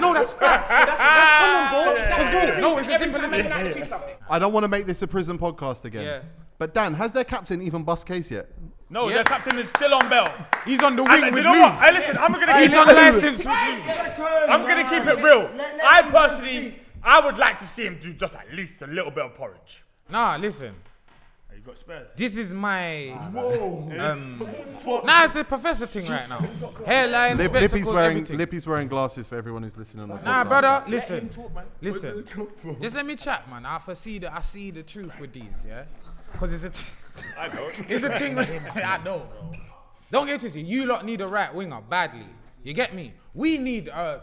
No, that's facts. That's common, bro. No, it's as simple as it. I don't want to make this a prison podcast again. Yeah. But Dan, has their captain even bust case yet? No, Yeah. their captain is still on bail. He's on the And wing you with know what? Loons. Hey, listen, I'm gonna He's keep on it license with Loons. I'm gonna keep it real. I personally, I would like to see him do just at least a little bit of porridge. Nah, listen. You got Spurs. This is my Nah, it's a professor thing right now. Hairline, spectacles, everything. Lippy's wearing glasses for everyone who's listening on the Nah, podcast. brother, listen. Just let me chat, man. I see the truth with these, yeah. Because I know. it's a thing. I know, bro. Don't get twisted. You lot need a right winger badly. You get me? We need a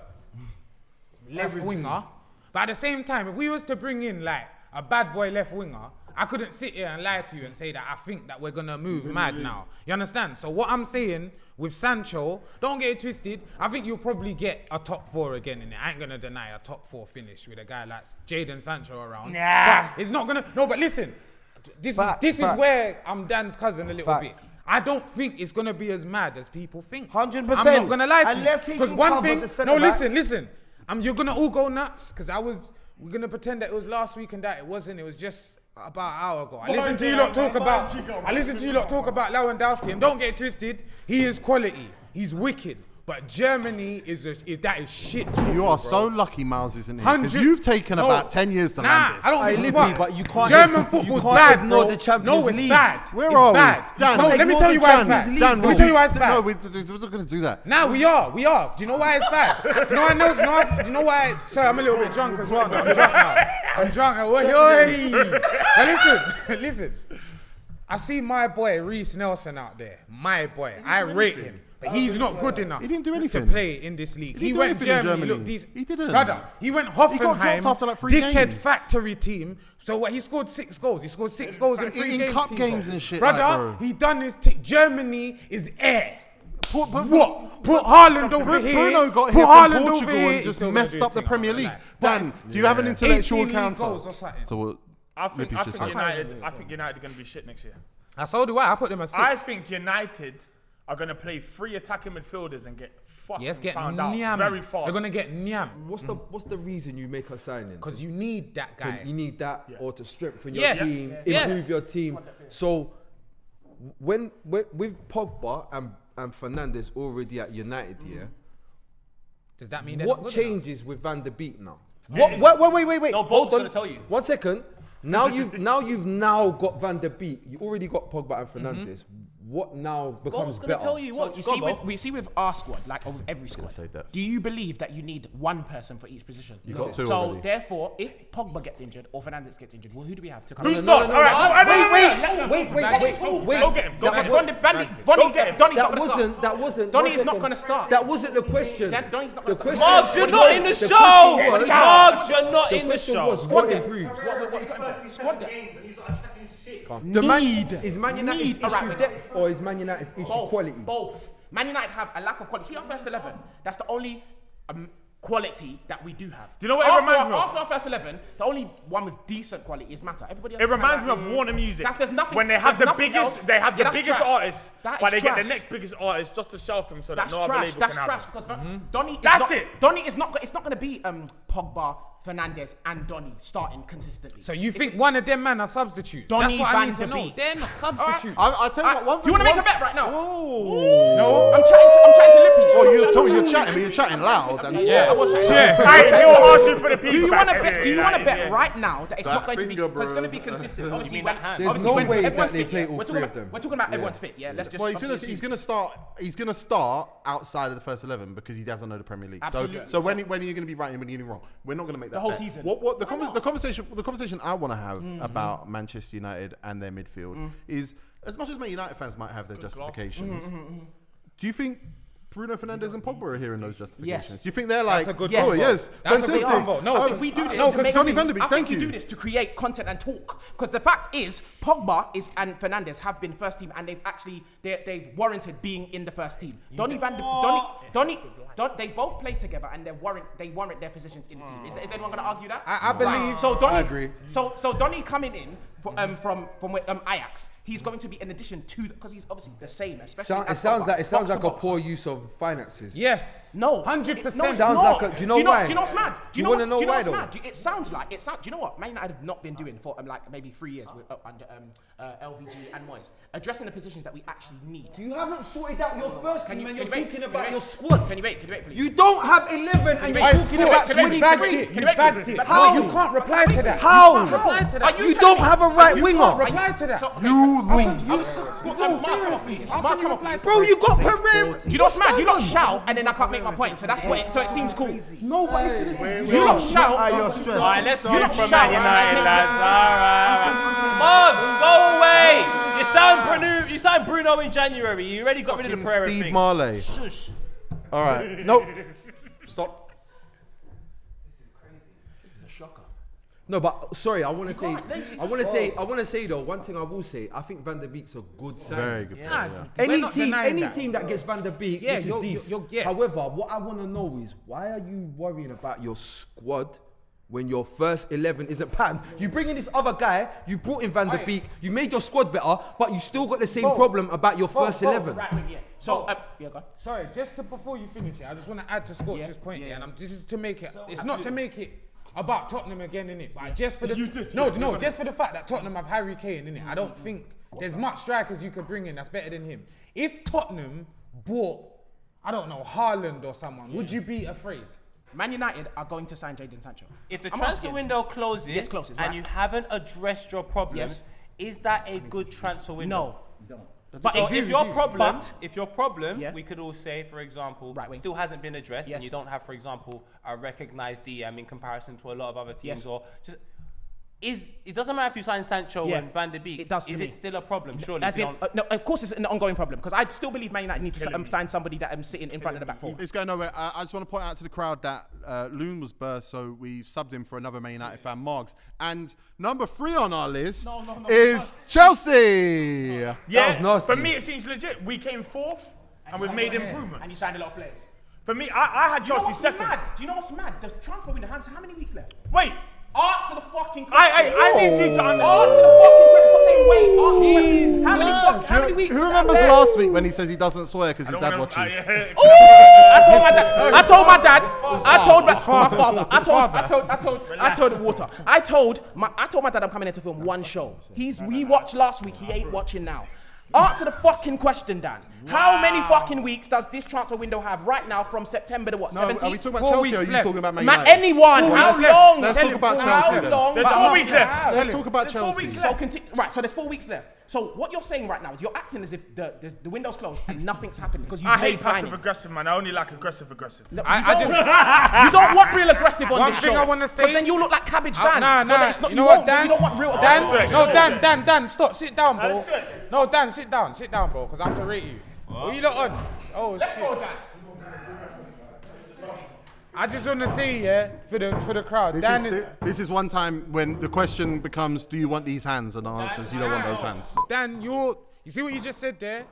left winger. But at the same time, if we was to bring in like a bad boy left winger, I couldn't sit here and lie to you and say that I think that we're gonna move mad now. You understand? So what I'm saying with Sancho, don't get it twisted. I think you'll probably get a top 4 again in it. I ain't gonna deny a top 4 finish with a guy like Jadon Sancho around. Nah. But it's not gonna. No, but listen, this Facts, is facts. where I'm Dan's cousin a little Facts. bit. I don't think it's gonna be as mad as people think. 100%. I'm not gonna lie to Unless he you. Because can one cover thing. the No, centre-back. listen. You're gonna all go nuts because we're gonna pretend that it was last week and that it wasn't. It was just about an hour ago. I listened to you lot talk about Lewandowski, and don't get it twisted. He is quality. He's wicked. But Germany is shit. You are so lucky Miles isn't here. Because you've taken about 10 years to land this. I don't Hey, give a Lippy, fuck. but you can't- German you football's can't bad, ignore bro. the Champions No, it's League. bad. Where it's are we? bad. Dan, No, let me ignore tell the you why it's Champions bad. Dan, Let me tell you why it's bad. No, we're not going to do that. Now we are. Do you know why it's bad? Do you know why? Sorry, I'm a little bit drunk as well. I'm drunk now. Oi. Now listen. I see my boy Reece Nelson out there. My boy. I rate him. But he's not good enough. He didn't do anything. To play in this league. He He didn't went do anything in Germany. Germany. Look, these He didn't. Brother, he went He got Hoffenheim. dropped after like 3 dickhead games. factory team. So what? He scored 6 goals. He scored 6 goals in 3 In games. cup Timo. games and shit, Brother, like, bro. he done his thing. Germany is air. What? Put Haaland over here. Bruno got Put here Haaland from over Portugal here. and He's just still gonna messed do up the his thing, Premier I'm League. not gonna lie. Dan, do you have an intellectual 18 league counter? goals or something. So I think Lippy's just said. United are going to be shit next year. So do I put them as 6. I think United are going to play 3 attacking midfielders and get fucking Get found out nyam. very fast. They're gonna get nyam What's the reason you make a signing? because you need that guy. You need that or to strengthen your Yes. team, Yes. improve your team. So when with Pogba and Fernandes already at United here, Does that mean they're not what good enough? changes with Van der Beek now? Yeah. Wait. No, Hold Bolt's on. gonna tell you. 1 second. Now you've got Van der Beek. You already got Pogba and Fernandes. What now becomes Bolt's gonna better? tell you what. You Go, see, Bo. we see with our squad, like with every squad, say depth. do you believe that you need one person for each position? You got two So already. therefore, if Pogba gets injured or Fernandes gets injured, well, who do we have to come? Who in? starts? All right. Wait. Go get him. Go That's get him. Donny's get him. not That going to start. wasn't. Donny one is not second. gonna start. That wasn't the question. Donny's not going to question- start. Margs, you're not in the question show. was- Margs, you're not The in the question show. was Squad what depth. improved. Squad depth. Is Man United's need a right issue winger. depth or is Man United's issue quality? Both. Man United have a lack of quality. See our first 11. That's the only quality that we do have. Do you know what it reminds me of? After our first 11, the only one with decent quality is Mata. Everybody else It is kinda reminds me like, of Warner Music. There's nothing. When they have there's the nothing biggest, else. they have the Yeah, that's biggest trash. artists, That but is they get the trash. next biggest artist just to shelf them so that That's no other trash. label That's can trash have because them. Donny. That's it. Donny is not. It's not going to be Pogba, Fernandes, and Donny starting consistently. So you think one of them man are substitutes? Donny That's what I Van need to der know. Beek. They're not substitutes. I'll tell you what. One Do you want to thing- make a bet right now? Oh. No. I'm chatting to Lippy. Oh, you're chatting, but you're chatting loud. And I was chatting. Hey, he'll ask you for the people. Do you want to back. bet? Do you want to bet Yeah. right now that it's That not going to be? finger, Because it's going to be bro. consistent. Obviously, mean when, that hand? There's obviously no when way that everyone's they fit, play yeah. all We're three talking of about- them. We're talking about Yeah. everyone's fit. Yeah, let's just. Well, obviously he's see. gonna start. He's gonna start outside of the first 11 because he doesn't know the Premier League. Absolutely. So when are you gonna be right and when are you gonna be wrong? We're not gonna make that The whole bet. season. What the conversation I want to have about Manchester United and their midfield is, as much as Man United fans might have their justifications, do you think Bruno Fernandes and Pogba are hearing those justifications? Yes. Do you think they're like, a good oh convo. yes, That's a good fantastic. convo. No, Oh, If we do this, no, to because make Donny me- Van der Beek, I think thank we do you. this to create content and talk. Because the fact is, Pogba and Fernandes have been first team, and they've warranted being in the first team. Donny, they both played together, and they warrant their positions in the team. Is anyone going to argue that? I believe. So Donny, I agree. So Donny coming in from Ajax, he's going to be in addition to because he's obviously the same. Especially It as sounds Pogba, like box to a box. poor use of finances. Yes. No, 100%. No, it's Sounds not. like do you know why? Do you know what's mad? Do you wanna know why what's though? mad? It sounds like Do you know what Man United have not been doing for like maybe 3 years with, under LVG and Moyes, addressing the positions that we actually need. You haven't sorted out your first team and you're can you wait? talking Can you about wait? your squad. Can you wait, please? You don't have 11 and you're wait? talking about Can you wait? You bagged 23. it. Can You you bagged wait? it. How? No, you can't reply to that. How? You can't reply to that. You don't have a right winger. Reply to that. Bro, you got Pereira. Do you know what's mad? You lot shout and then I can't make my point, so that's what. So it seems cool. You lot shout. You're stressed. All right, let's You hear don't from shout. Man United, lads. All right. Margs, go away. You sound Bruno in January. You already got rid of the Pereira Steve thing. Marley. Shush. All right, nope. Stop. No, but sorry, I want to say, can't- I want to say though, one thing I will say, I think Van der Beek's a good signing. Very good. Nah, player, we're Any not team, denying any that. team that gets Van der Beek, Yeah, this is you're- decent. yes. However, what I want to know is why are you worrying about your squad when your first 11 isn't patterned? You bring in this other guy, you brought in Van der Beek, you made your squad better, but you still got the same problem about your first 11. Right wing, yeah. So yeah, go on. Sorry, just before you finish it, I just want to add to Scorcher's point here, and this is to make it. It's not to make it about Tottenham again, innit? But just for the just for the fact that Tottenham have Harry Kane, innit? I don't think there's much strikers you could bring in that's better than him. If Tottenham bought, I don't know, Haaland or someone, would you be afraid? Man United are going to sign Jadon Sancho. If the I'm transfer asking. window closes, Yes, closes, and right. you haven't addressed your problems, is that a good transfer window? No. But I agree if with your you, problem, but- Yeah. we could all say, for example, Right wing. still hasn't been addressed, Yes. and you don't have, for example, a recognised DM in comparison to a lot of other teams, Yes. or just it doesn't matter if you sign Sancho Yeah. and Van der Beek. It does to is me. it still a problem? Surely. As if you in, don't- no, of course it's an ongoing problem because I still believe Man United needs to sign somebody that sitting in front of the back four. It's going nowhere. I just want to point out to the crowd that Loon was burst, so we subbed him for another Man United fan, Margs. And number 3 on our list is Chelsea. Yeah, That was nasty. for me it seems legit. We came 4th and we've made improvements. And you signed a lot of players. For me, I had Do you know Chelsea what's second. mad? Do you know what's mad? The transfer window, how many weeks left? Wait, Answer the fucking fucking question. I need you to understand. Answer the fucking question. Stop saying wait. Answer the question. How many weeks? Who remembers last week when he says he doesn't swear because his dad watches? I told my dad. I told my dad. I told my father. I told Water. I told my dad I'm coming here to film one show. He watched last week. He ain't watching now. Answer the fucking question, Dan. How many fucking weeks does this transfer window have right now from September to what? No, 17th? are we talking about Chelsea or are you talking about Man Man, United? anyone. How long? Let's talk about Chelsea How then. long? There's 4 weeks left. Let's talk about Chelsea. So right, so there's 4 weeks left. So what you're saying right now is you're acting as if the window's closed and nothing's happened because you I made hate passive signing. aggressive, man. I only like aggressive. No, I you don't want real aggressive on One this thing show. I wanna say- Because then you look like Cabbage Dan. Nah. So that it's not, You know what, you Dan? don't want real Dan, aggressive. no, Dan, stop, sit down, bro. That's good. No, Dan, sit down, bro, because I have to rate you. What you lot on? Oh shit. I just want to say, yeah, for the crowd, This is one time when the question becomes, do you want these hands? And the answer is, you don't want those hands. Dan, you see what you just said there?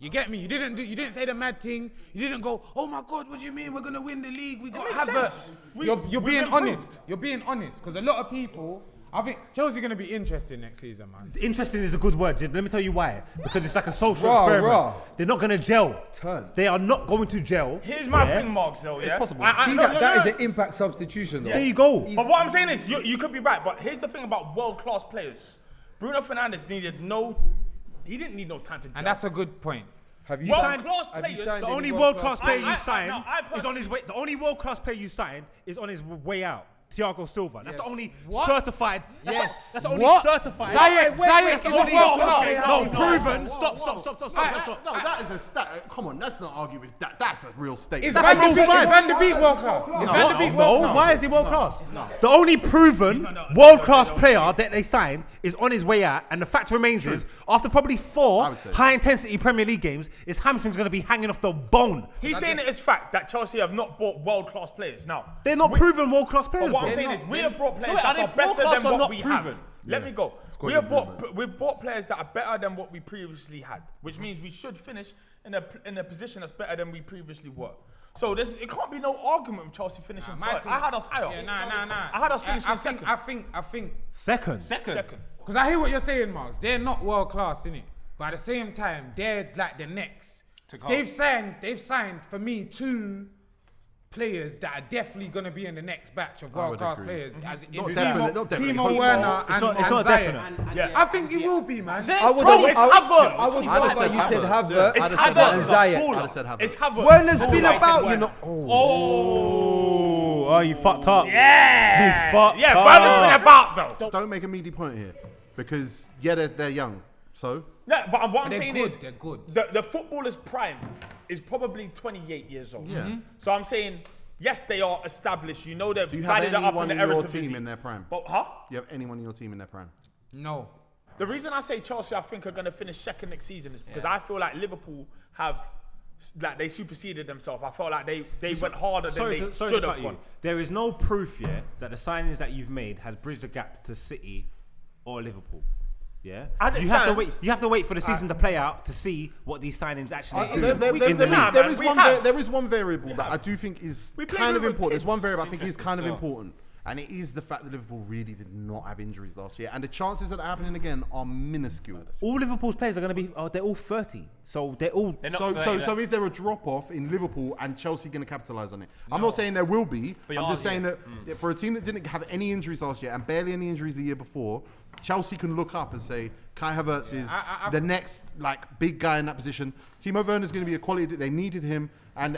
You get me? You didn't say the mad thing. You didn't go, oh my God, what do you mean? We're gonna win the league. We got to have sense. You're being honest. You're being honest, because a lot of people. I think Chelsea are going to be interesting next season, man. Interesting is a good word. Let me tell you why. Because it's like a social Raw, experiment. raw. They're not going to gel. Turn. They are not going to gel. Here's my thing, Margs, though. Yeah? It's possible. See, that is an impact substitution, though. There you go. But what I'm saying is, you could be right. But here's the thing about world-class players. Bruno Fernandes he didn't need no time to gel. And that's a good point. Have you World-class have you players. signed The any only world-class player you I signed is on personally- his way. The only world-class player you signed is on his way out. Thiago Silva. That's the only What? certified. Yes. That's the only What? certified. Zayek That's the is only world-class. No, proven. Stop. No, that is a stat. Come on, let's not argue with that. That's a real statement. Is Van de Beek world class? Is Van de Beek world No, class? why is he world class? The only proven world class player that they signed is on his way out, and the fact remains is after probably I 4 would say. high intensity Premier League games, his hamstring's going to be hanging off the bone. He's saying it is fact that Chelsea have not bought world-class players. Now, They're not proven world class but players. what I'm bro. saying is, we have brought players wait, are that are they better world-class than or what not we proven? have. Let me go. We've bought players that are better than what we previously had, which means we should finish in a position that's better than we previously were. So it can't be no argument with Chelsea finishing third. I had us higher. Yeah, nah. I had us finishing second. I think. Second. Because I hear what you're saying, Marks. They're not world class, innit? But at the same time, they're like the next. They've signed for me 2 players that are definitely going to be in the next batch of world class agree. players. As in Not definitely. Timo Werner and It's not Zayek. definite. Yeah. I think it will be, man. I would Havertz. rather you said Havertz It's and Havertz. Zayek. I'd have said Havertz. It's Havertz. Werner's been about, you know. Oh, you fucked up. Yeah. You fucked Yeah, up. Werner's been about though. Don't make a meaty point here, because they're young. So Yeah, but what I'm They're saying good, is, they're good. The footballer's prime is probably 28 years old. Yeah. So I'm saying, yes, they are established. You know they've do you have batted it up anyone in in the your Eredivisie. team in their prime? But Do you have anyone in your team in their prime? No. the reason I say Chelsea, I think, are going to finish second next season is because I feel like Liverpool they superseded themselves. I felt like they went harder than they should have gone. There is no proof yet that the signings that you've made has bridged the gap to City or Liverpool. Yeah, As it you have to stands- wait. You have to wait for the season to play out to see what these signings actually do. There is one variable that I do think is We played kind of with important. There's one kids. variable I think is kind of important, and it is the fact that Liverpool really did not have injuries last year, and the chances that are happening again are minuscule. All Liverpool's players are going to be. They're all 30, so they're all. They're not So 30, is there a drop off in Liverpool and Chelsea going to capitalise on it? I'm not saying there will be. But I'm you just are, saying that for a team that didn't have any injuries last year and barely any injuries the year before, Chelsea can look up and say Kai Havertz is the next big guy in that position. Timo Werner is going to be a quality. They needed him, and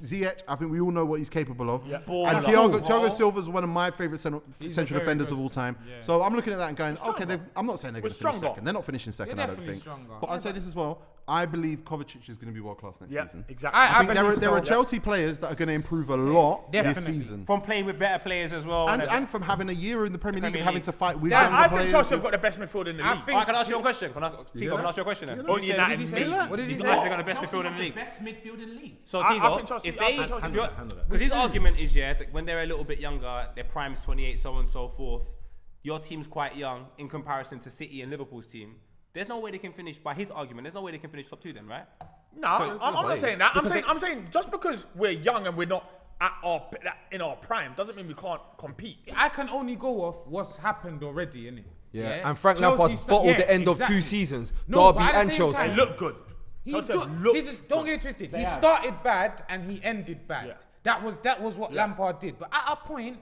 Ziyech. I think we all know what he's capable of. Yeah. And Thiago Silva is one of my favourite central defenders of all time. Yeah. So I'm looking at that and going, okay, I'm not saying they're going to finish stronger. second. They're not finishing second, They're I don't definitely think. stronger. But I'll say this as well. I believe Kovacic is going to be world class next Yeah, season. exactly. I think believe there are so. Chelsea players that are going to improve a lot this Definitely. season. From playing with better players as well. And from having a year in the Premier League and having to fight with Dan, younger I think players. Chelsea have got the best midfield in the league. Alright, can I ask you a question? Can I ask you a question then? Only United Did he made say it. that? What did he You say? think they've got the best midfield in the league? Best midfield in the league. So I think Tego, Chelsea- if I they, think Chelsea- because his argument is that when they're a little bit younger, their prime's 28, so on and so forth. Your team's quite young in comparison to City and Liverpool's team. There's no way they can finish. By his argument, there's no way they can finish top 2 then, right? No, I'm not saying that. I'm saying just because we're young and we're not in our prime doesn't mean we can't compete. I can only go off what's happened already, innit? Yeah. And Frank Lampard's bottled the end of 2 seasons. No, Derby but at the and same Chelsea. time- It looked good. Don't get it twisted. He started bad and he ended bad. Yeah. That was what Lampard did. But at a point,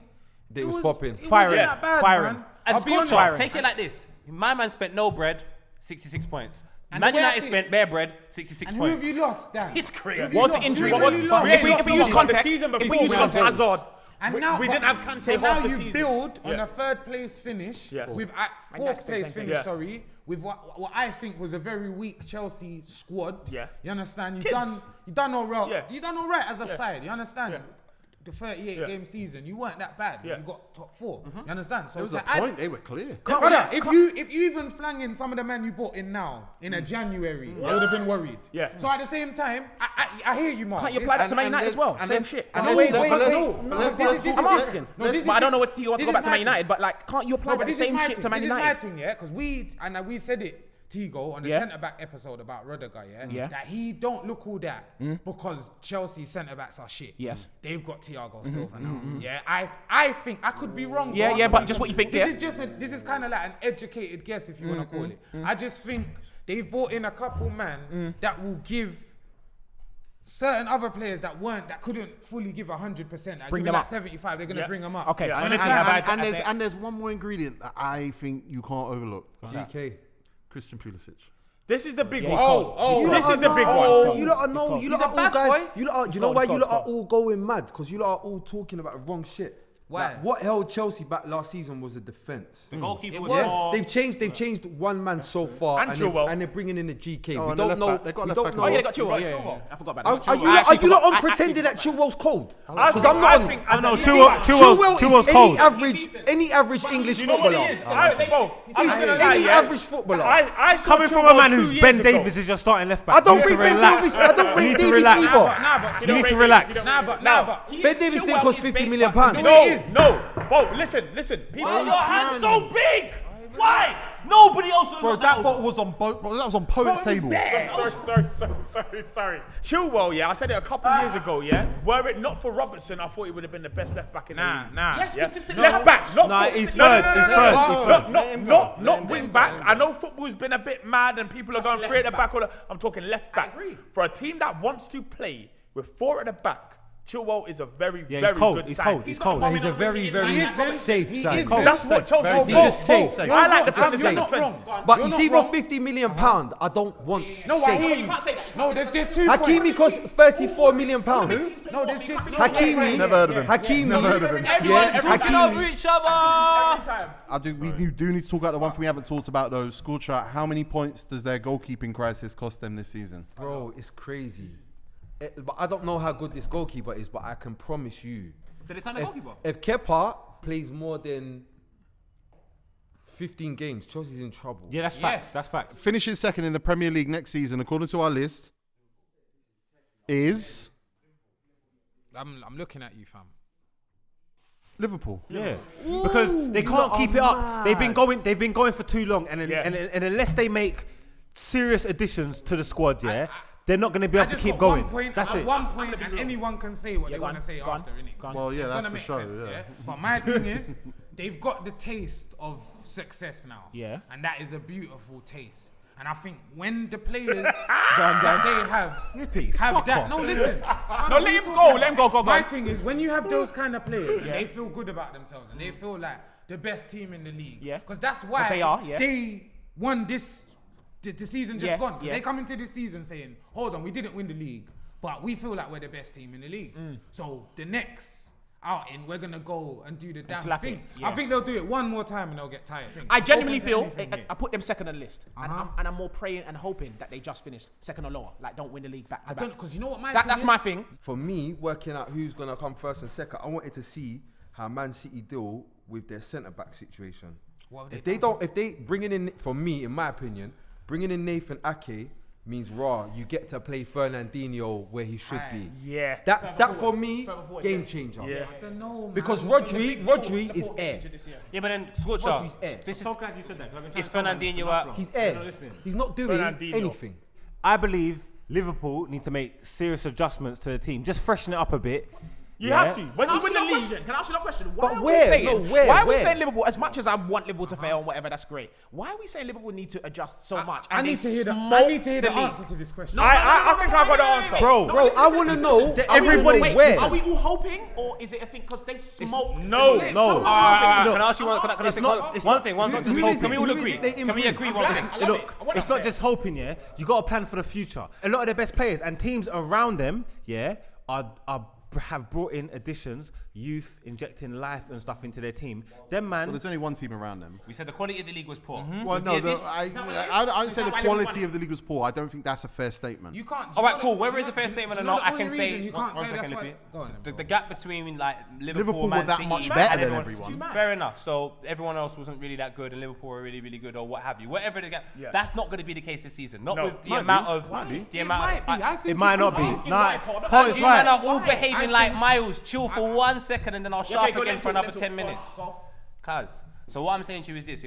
It was popping. It Firing. wasn't that bad, Firing. man. And I'll be honest. Scorcher, take it like this. My man spent no bread, 66 points. And Man the way I United see it- spent bare bread, 66 And who points. have you lost, Dan? It's crazy. Who have you What's the lost? injury? Who have you lost? If we use context, the season if before we use we had context, Hazard. And we now, didn't have Kante so half now the you season. build on Yeah. a 3rd place finish Yeah. with Man 4th United said the place same thing. finish. Yeah. Sorry, with what I think was a very weak Chelsea squad. Yeah. You understand? You Kids. done all right. Yeah. You done all right as a Yeah. side. You understand? Yeah. The 38 Yeah. game season, you weren't that bad. Yeah. You got top 4. You understand? So There was a to add- point. They were clear. Brother, if you even flang in some of the men you bought in now in a January, I would have been worried. Yeah. So at the same time, I hear you, Mark. Can't you apply that to Man United as well? and Same let's- shit. and No, let's- wait, let's- no. let's- No, let's- this is- let's- this I'm is- asking. No, this But I is- don't know if you want to this go back is to my Man United, but like, can't you apply No, but that this same is my shit thing. to Man This is my United? thing, yeah, because we said it, Tego, on the Yeah. centre back episode about Rudiger, Yeah. that he don't look all that because Chelsea centre backs are shit. Yes. They've got Thiago Silva now. Yeah, I think I could be wrong. Yeah, bro. yeah, I but could just be- what you think, This yeah. this is kind of like an educated guess, if you want to call it. I just think they've brought in a couple man that will give certain other players that couldn't fully give 100%. Bring Give them like up. 75. They're gonna Yeah. bring them up. Okay, Yeah, so and listen, it's- have I- And I there's bet- and there's one more ingredient that I think you can't overlook. GK. Christian Pulisic. This is the big Yeah, one. he's cold. Oh, This is the big Oh, one. you lot are no, you lot He's are a all bad guys. boy. You lot are, you know cold, why he's you cold, lot he's are all going mad? Because you lot are all talking about wrong shit. Why? Like, what held Chelsea back last season was the defense. The goalkeeper was Yeah, more. they've changed one man so far, And and, Chilwell. and they're bringing in the GK. Oh, we and the don't left know. back. They got We left don't back know. Oh, yeah, they as got Chilwell. Yeah. I forgot about that. Are you I lot actually not forgot- pretending that Chilwell's cold? I Because I'm not. think Oh no, Chilwell's Chilwell's cold. any average English You know what footballer. it is? I'm Any average footballer. I saw Coming from a Chilwell man 2 who's years Ben ago. Davies is your starting left back. I don't You need rate to Ben relax. Davies. I don't You rate need to Davies relax. either. You need to relax. But Ben Davies didn't cost 50 million No, pounds. No. Bro, listen. People, Why are your hands so big? Why? Nobody else will Bro, look that over. bottle was on that was on Poet's table. Sorry. Chilwell, yeah, I said it a couple years ago, yeah. Were it not for Robertson, I thought he would have been the best left back in the league. Yes, Yeah. consistently. Left back, not Nah, foot- he's no, first, no, no, he's no, first, no, he's no, first. not wing back. I know football's been a bit mad and people are going straight at the back. I'm talking left back. agree. For a team that wants to play with 4 at the back, Chilwell is a very, Yeah, very he's cold. good He's sign. cold. He's cold. He's a very, very safe side. That's what Chelsea Very do. safe. Safe. I like the You're players that not defend. wrong. But You're you not see, wrong. for £50 million, I don't want No, I safe. hear you. can't say that. No, there's 2 Hakimi points. cost £34 million. No, there's 2. Hakimi. Never heard of him. Hakimi. Never heard of him. Everyone's Yeah, talking Hakimi. over each other. We do need to talk about the one thing we haven't talked about though. Scorcher, how many points does their goalkeeping crisis cost them this season? Bro, it's crazy. But I don't know how good this goalkeeper is, but I can promise you, So they signed a goalkeeper. if Kepa plays more than 15 games, Chelsea's in trouble. Yeah, that's facts. That's facts. Finishing second in the Premier League next season, according to our list, is I'm looking at you, fam. Liverpool. Yeah, because they can't keep it up. They've been going for too long, and and unless they make serious additions to the squad, they're not going to be able to keep going. That's it. At one point, and anyone can say what they want to say after, innit? Well, yeah, It's that's gonna the make show, sense, yeah. But my thing is, they've got the taste of success now. Yeah. And that is a beautiful taste. And I think when the players that they have Lippy, have fuck that. off. No, listen. No, let him go. Let him go. My thing is, when you have those kind of players, and they feel good about themselves, and they feel like the best team in the league. Yeah. Because that's why they are, yeah. they won this. The season just Yeah, gone. 'Cause yeah. they come into this season saying, "Hold on, we didn't win the league, but we feel like we're the best team in the league." So the next outing, we're gonna go and do the damn slap thing. it, yeah. I think they'll do it one more time and they'll get tired. I genuinely Open to feel anything here. I put them second on the list, Uh-huh. and I'm more praying and hoping that they just finish second or lower, like don't win the league back to I back. don't, because you know what my That's thing my is? thing. For me, working out who's going to come first and second, I wanted to see how Man City deal with their centre-back situation. What have If they they don't, if they bringing in, for me, in my opinion, bringing in Nathan Ake means you get to play Fernandinho where he should be. Yeah. That for me, game changer. Yeah. I don't know, man. Because Rodri is air. Yeah, but then Scorcher, Rodri's air. this is So glad you said that. 'cause I've been It's trying to Fernandinho come out. from. He's You're air. not listening. He's not doing Fernandinho. anything. I believe Liverpool need to make serious adjustments to the team. Just freshen it up a bit. You have to. When you win the league. Can I ask you a question? But Why are where? we saying? No, where? Why are we Where? saying Liverpool? As much as I want Liverpool to fail and whatever, that's great. Why are we saying Liverpool need to adjust so much? I And need they to hear the smoked answer league? to this question. I think I got the answer. Bro, I want to know. everybody- Wait, where. are we all hoping, or is it a thing because they smoked? No, the league? no. Someone Alright, hoping. can I ask you one? Can I say one thing? Can we all Who is agree? it they Can we agree one thing? I love Look, it. I want it's that not just hoping, yeah. You got to plan for the future. A lot of their best players and teams around them, yeah, have brought in additions, youth, injecting life and stuff into their team. Them man, Well, there's only one team around them. We said the quality of the league was poor. Well, no, I say the why quality of the league was poor. I don't think that's a fair statement. You can't. All right, cool. Whether it's a fair statement or not, I can say. You can't one say second, that's Lippy. why. Go on, then, The gap between like Liverpool, Liverpool Man were that City, much and better than everyone- everyone. Fair enough. So everyone else wasn't really that good, and Liverpool were really, really good, or what have you. Whatever the gap, that's not going to be the case this season. Not with the amount of the amount. it might not be. Nah, Paul. Paul is You men right. are all behaving like Miles. Chill for 1 second, and then I'll sharp again for another 10 minutes. Cuz. So what I'm saying to you is this: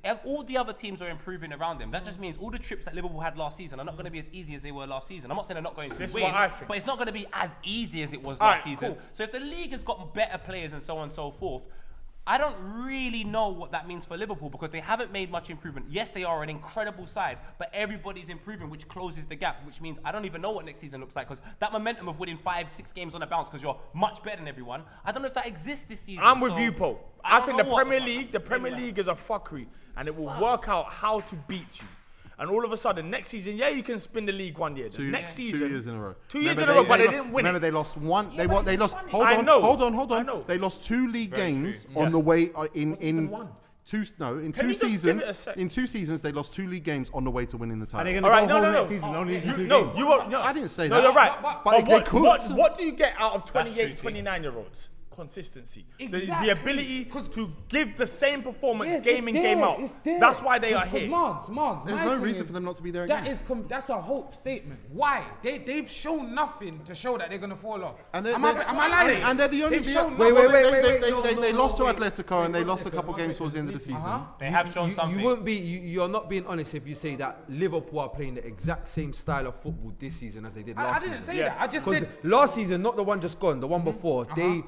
if all the other teams are improving around them, that just means all the trips that Liverpool had last season are not going to be as easy as they were last season. I'm not saying they're not going to This is win, what I think. but it's not going to be as easy as it was Alright, last season. cool. So if the league has got better players and so on and so forth, I don't really know what that means for Liverpool because they haven't made much improvement. Yes, they are an incredible side, but everybody's improving, which closes the gap, which means I don't even know what next season looks like because that momentum of winning 5-6 games on a bounce because you're much better than everyone, I don't know if that exists this season. I'm with So you, Paul. I I don't think know the what- Premier League is a fuckery, and it will work out how to beat you. And all of a sudden, next season, you can spin the league 1 year. Next season, 2 years in a row. 2 years in a row, but they didn't win Remember, it. they lost one. Yeah, They but lost. it's Hold funny. I on, know. hold I on. know. They lost 2 league games true. on Yeah. the way in one? in Can two you just give seasons. it a sec? In 2 seasons, they lost 2 league games on the way to winning the Are they title. going to All right, go no, whole no, next no. season only losing 2 No, games? you won't. No. I didn't say No, that. you're right. But they could. What do you get out of 28, true, too. 29-year-olds? Consistency. The Exactly. ability to give the same performance Yes, game in, it's game there, out. it's there. That's why they are Because here. Margs, There's my no thing reason is, for them not to be there That again. is that's a hope statement. Why? They've shown nothing to show that they're gonna fall off. And Am I lying? And they're the only. They've shown Wait, nothing. They lost to Atletico and they lost a couple games towards the end of the season. They have shown something. You won't be. You're not being honest if you say that Liverpool are playing the exact same style of football this season as they did last I season. didn't say that. I just Because said last season, not the one just gone, the one before, they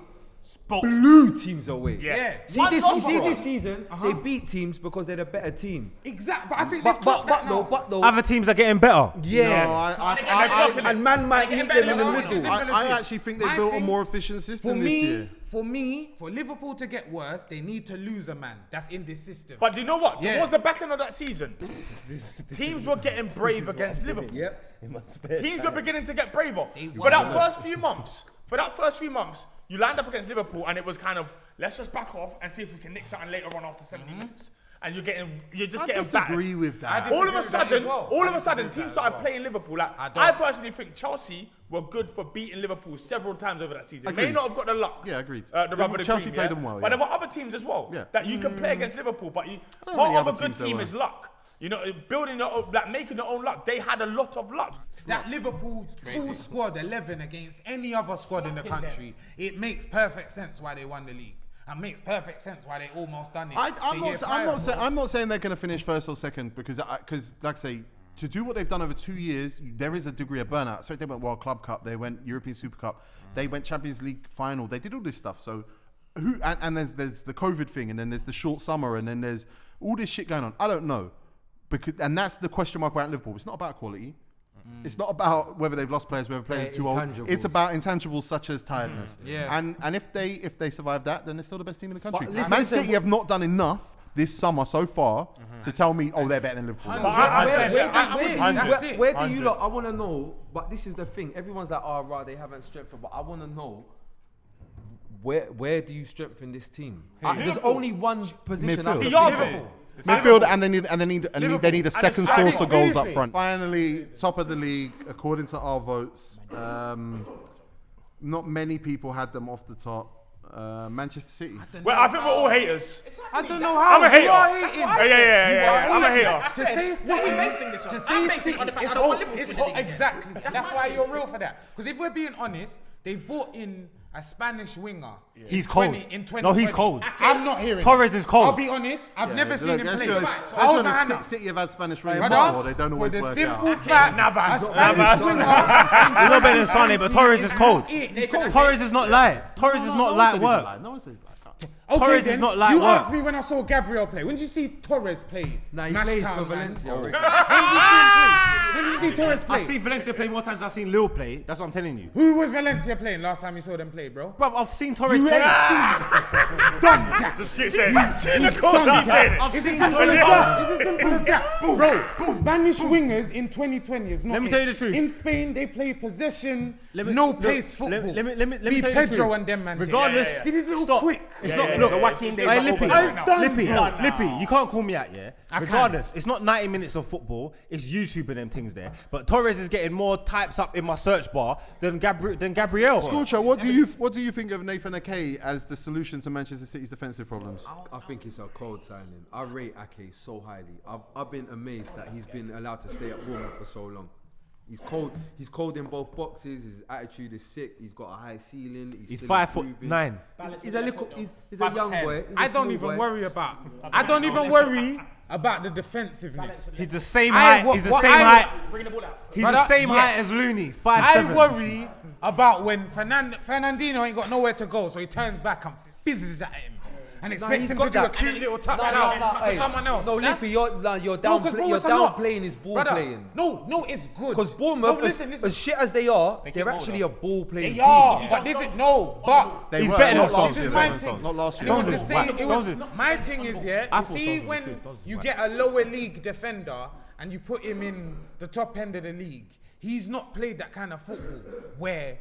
Spoke. blew teams away. Yeah. See One this, loss, you see bro. this season, they beat teams because they're the better team. exactly. But I think But they've clocked that now. though, Other teams are getting better. yeah. No, And man might meet them in the middle. I actually think they built a more efficient system this year. For Liverpool to get worse, they need to lose a man that's in this system. But you know what? Yeah. Towards the back end of that season, teams were getting brave against Liverpool. Yep. Teams were beginning to get braver. For that first few months, you lined up against Liverpool and it was kind of, let's just back off and see if we can nick something later on after 70 minutes. And you're just I getting disagree battered. with that. All of a disagree with that sudden, as well. teams started playing Liverpool. Like, I personally think Chelsea were good for beating Liverpool several times over that season. May Agreed. not have got the luck. Yeah, agreed. The rubber, the Chelsea green, played yeah? them well, But yeah. there were other teams as well Yeah. that you can play against Liverpool. But know part many of a other good teams there team were. is luck. You know, building your own, like making your own luck. They had a lot of luck. That Liverpool full squad 11 against any other squad in the country, it makes perfect sense why they won the league. And makes perfect sense why they almost done it. I'm not saying they're going to finish first or second because like I say, to do what they've done over 2 years, there is a degree of burnout. So they went World Club Cup, they went European Super Cup, they went Champions League final, they did all this stuff. So and there's the COVID thing, and then there's the short summer, and then there's all this shit going on. I don't know, and that's the question mark around Liverpool. It's not about quality. It's not about whether they've lost players, whether players are too old. It's about intangibles such as tiredness. Yeah. And if they survive that, then they're still the best team in the country. But listen, Man City have not done enough this summer so far to tell me, oh, they're better than Liverpool. Where do you lot? I want to know. But this is the thing. Everyone's like, oh, right, they haven't strengthened. But I want to know. Where do you strengthen this team? There's only one position. Midfield. Midfield, and they need a second source of goals up front. Finally, top of the league according to our votes. Not many people had them off the top. Manchester City. Well, I think we're all haters. I don't know how. I'm a hater. You are hating. Yeah. I'm a hater. To say City, to say City, it's exactly. That's why you're real for that. Because if we're being honest, they bought in a Spanish winger. He's cold. In 2020. No, he's cold. I'm not hearing Torres it. is cold. I'll be honest. I've never seen him play. Let's I hold be my hand honest, up. City have had Spanish players Brother, before. They don't for always the work simple out. fact, Navas, a Spanish winger. He's not better than Sane, but Torres is cold. He's cold. Torres is not light. Torres is not light work. No one says like that. Okay, Torres then, is not light you work. asked me when I saw Gabriel play. When did you see Torres play? Nah, he Mash plays Town, for man. Valencia. When did you see Torres play? I've seen Valencia play more times than I've seen Lille play. That's what I'm telling you. Who was Valencia playing last time you saw them play, bro? Bro, I've seen Torres You play. ain't done that. Just keep saying it. In the corner, keep saying it. I've It's seen as simple as Torres. that. It's as simple as that. Bro, Spanish wingers in 2020 is not Let me it. tell you the truth. In Spain, they play possession, Let me- no look, pace let football. me- let me Be tell you the Pedro truth. and them, man. Regardless, See this little stop. quick. It's Yeah, not. yeah, Look, the Joaquin days Hey, are Lippy, over now. done, Lippy, bro. Lippy, you can't call me out, yeah. I can. Regardless, it's not 90 minutes of football. It's YouTube and them things there. But Torres is getting more types up in my search bar than Gabriel. Scorcher, what do you think of Nathan Ake as the solution to Manchester City's defensive problems? I think it's a cold signing. I rate Ake so highly. I've been amazed that he's been allowed to stay at Bournemouth for so long. He's cold. He's cold in both boxes. His attitude is sick. He's got a high ceiling. He's still 5'9". improving. He's a little. He's a young 5'10". boy. He's a I don't small even boy. worry about. I don't even worry about the defensiveness. He's the same height. He's the same height. Bringing the ball out. He's Brother, the same height yes. as Looney. I 5'7". worry about when Fernandinho ain't got nowhere to go, so he turns back and fizzes at him and expects he's him to got do a that. cute little touch No, out to hey, someone else. No, That's- Lippy, you're No, down. 'cause You're Bournemouth are not. downplaying his ball Brother, playing. No, it's good. Because Bournemouth, No, listen. as shit as they are, they're keep actually a ball playing They team. are, but this is but They He's were, better than not Stones. last This year, is my though. thing. Not last And year. it was the Stones same. is It was, whack. my thing is, yeah. I You thought see, Stones was when good. Stones was you whack. get a lower league defender and you put him in the top end of the league, he's not played that kind of football where.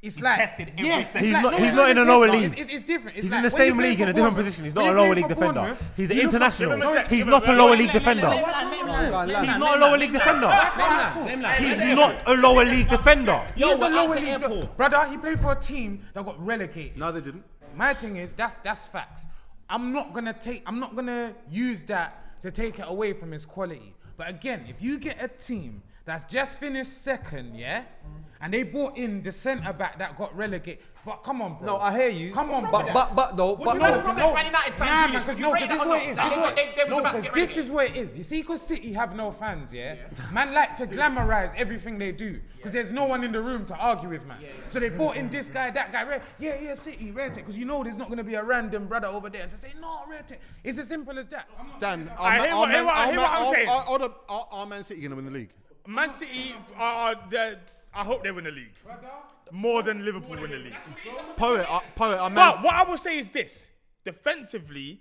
It's like tested every yes, second. it's He's like, not- he's not in a lower league. It's different. It's He's like in the when same you play league for in a different Bournemouth- position. He's when not a you lower play league for defender. Bournemouth, He's an you look up- international. He's not a lower league defender. He's not a lower league defender. He's not a lower league defender. He's a lower league brother. He played for a team that got relegated. No, they didn't. My thing is that's facts. I'm not gonna use that to take it away from his quality. But again, if you get a team that's just finished second, yeah, and they brought in the centre back that got relegated. But come on, bro. No, I hear you. Come on, but no, Man United signed Grealish. because You rate this that is or what not? it is. That was what they was about to get This relegated. is what it is. You see, because City have no fans, yeah? Man like to glamorize everything they do because there's no one in the room to argue with, man. So they brought in this guy, that guy, City, Red Tech, because you know there's not going to be a random brother over there and to say, no, Red Tech. It's as simple as that. Dan, I hear what I'm saying. Are Man City going to win the league? Man City I hope they win the league. More than Liverpool win the league. Poet, are Man But what I will say is this. Defensively,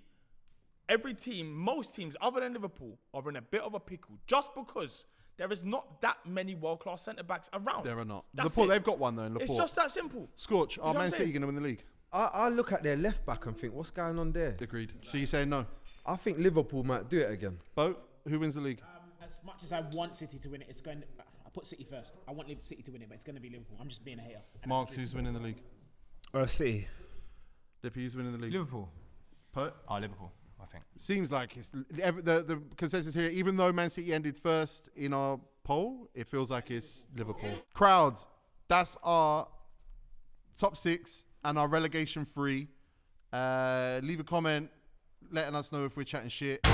every team, most teams other than Liverpool are in a bit of a pickle just because there is not that many world-class centre-backs around. There are not. That's Liverpool, it. they've got one though in It's Liverpool. just that simple. Scorch, are what I'm Man City saying? going to win the league? I look at their left back and think, what's going on there? Agreed. So you saying no? I think Liverpool might do it again. Bo, who wins the league? As much as I want City to win it, it's going. I put City first. I want City to win it, but it's going to be Liverpool. I'm just being a hater. And Marks, who's winning the league? City. Lippy, who's winning the league? Liverpool. Poet? Oh, Liverpool, I think. Seems like it's the consensus here. Even though Man City ended first in our poll, it feels like it's Liverpool. Crowds, that's our top 6 and our relegation 3. Leave a comment letting us know if we're chatting shit.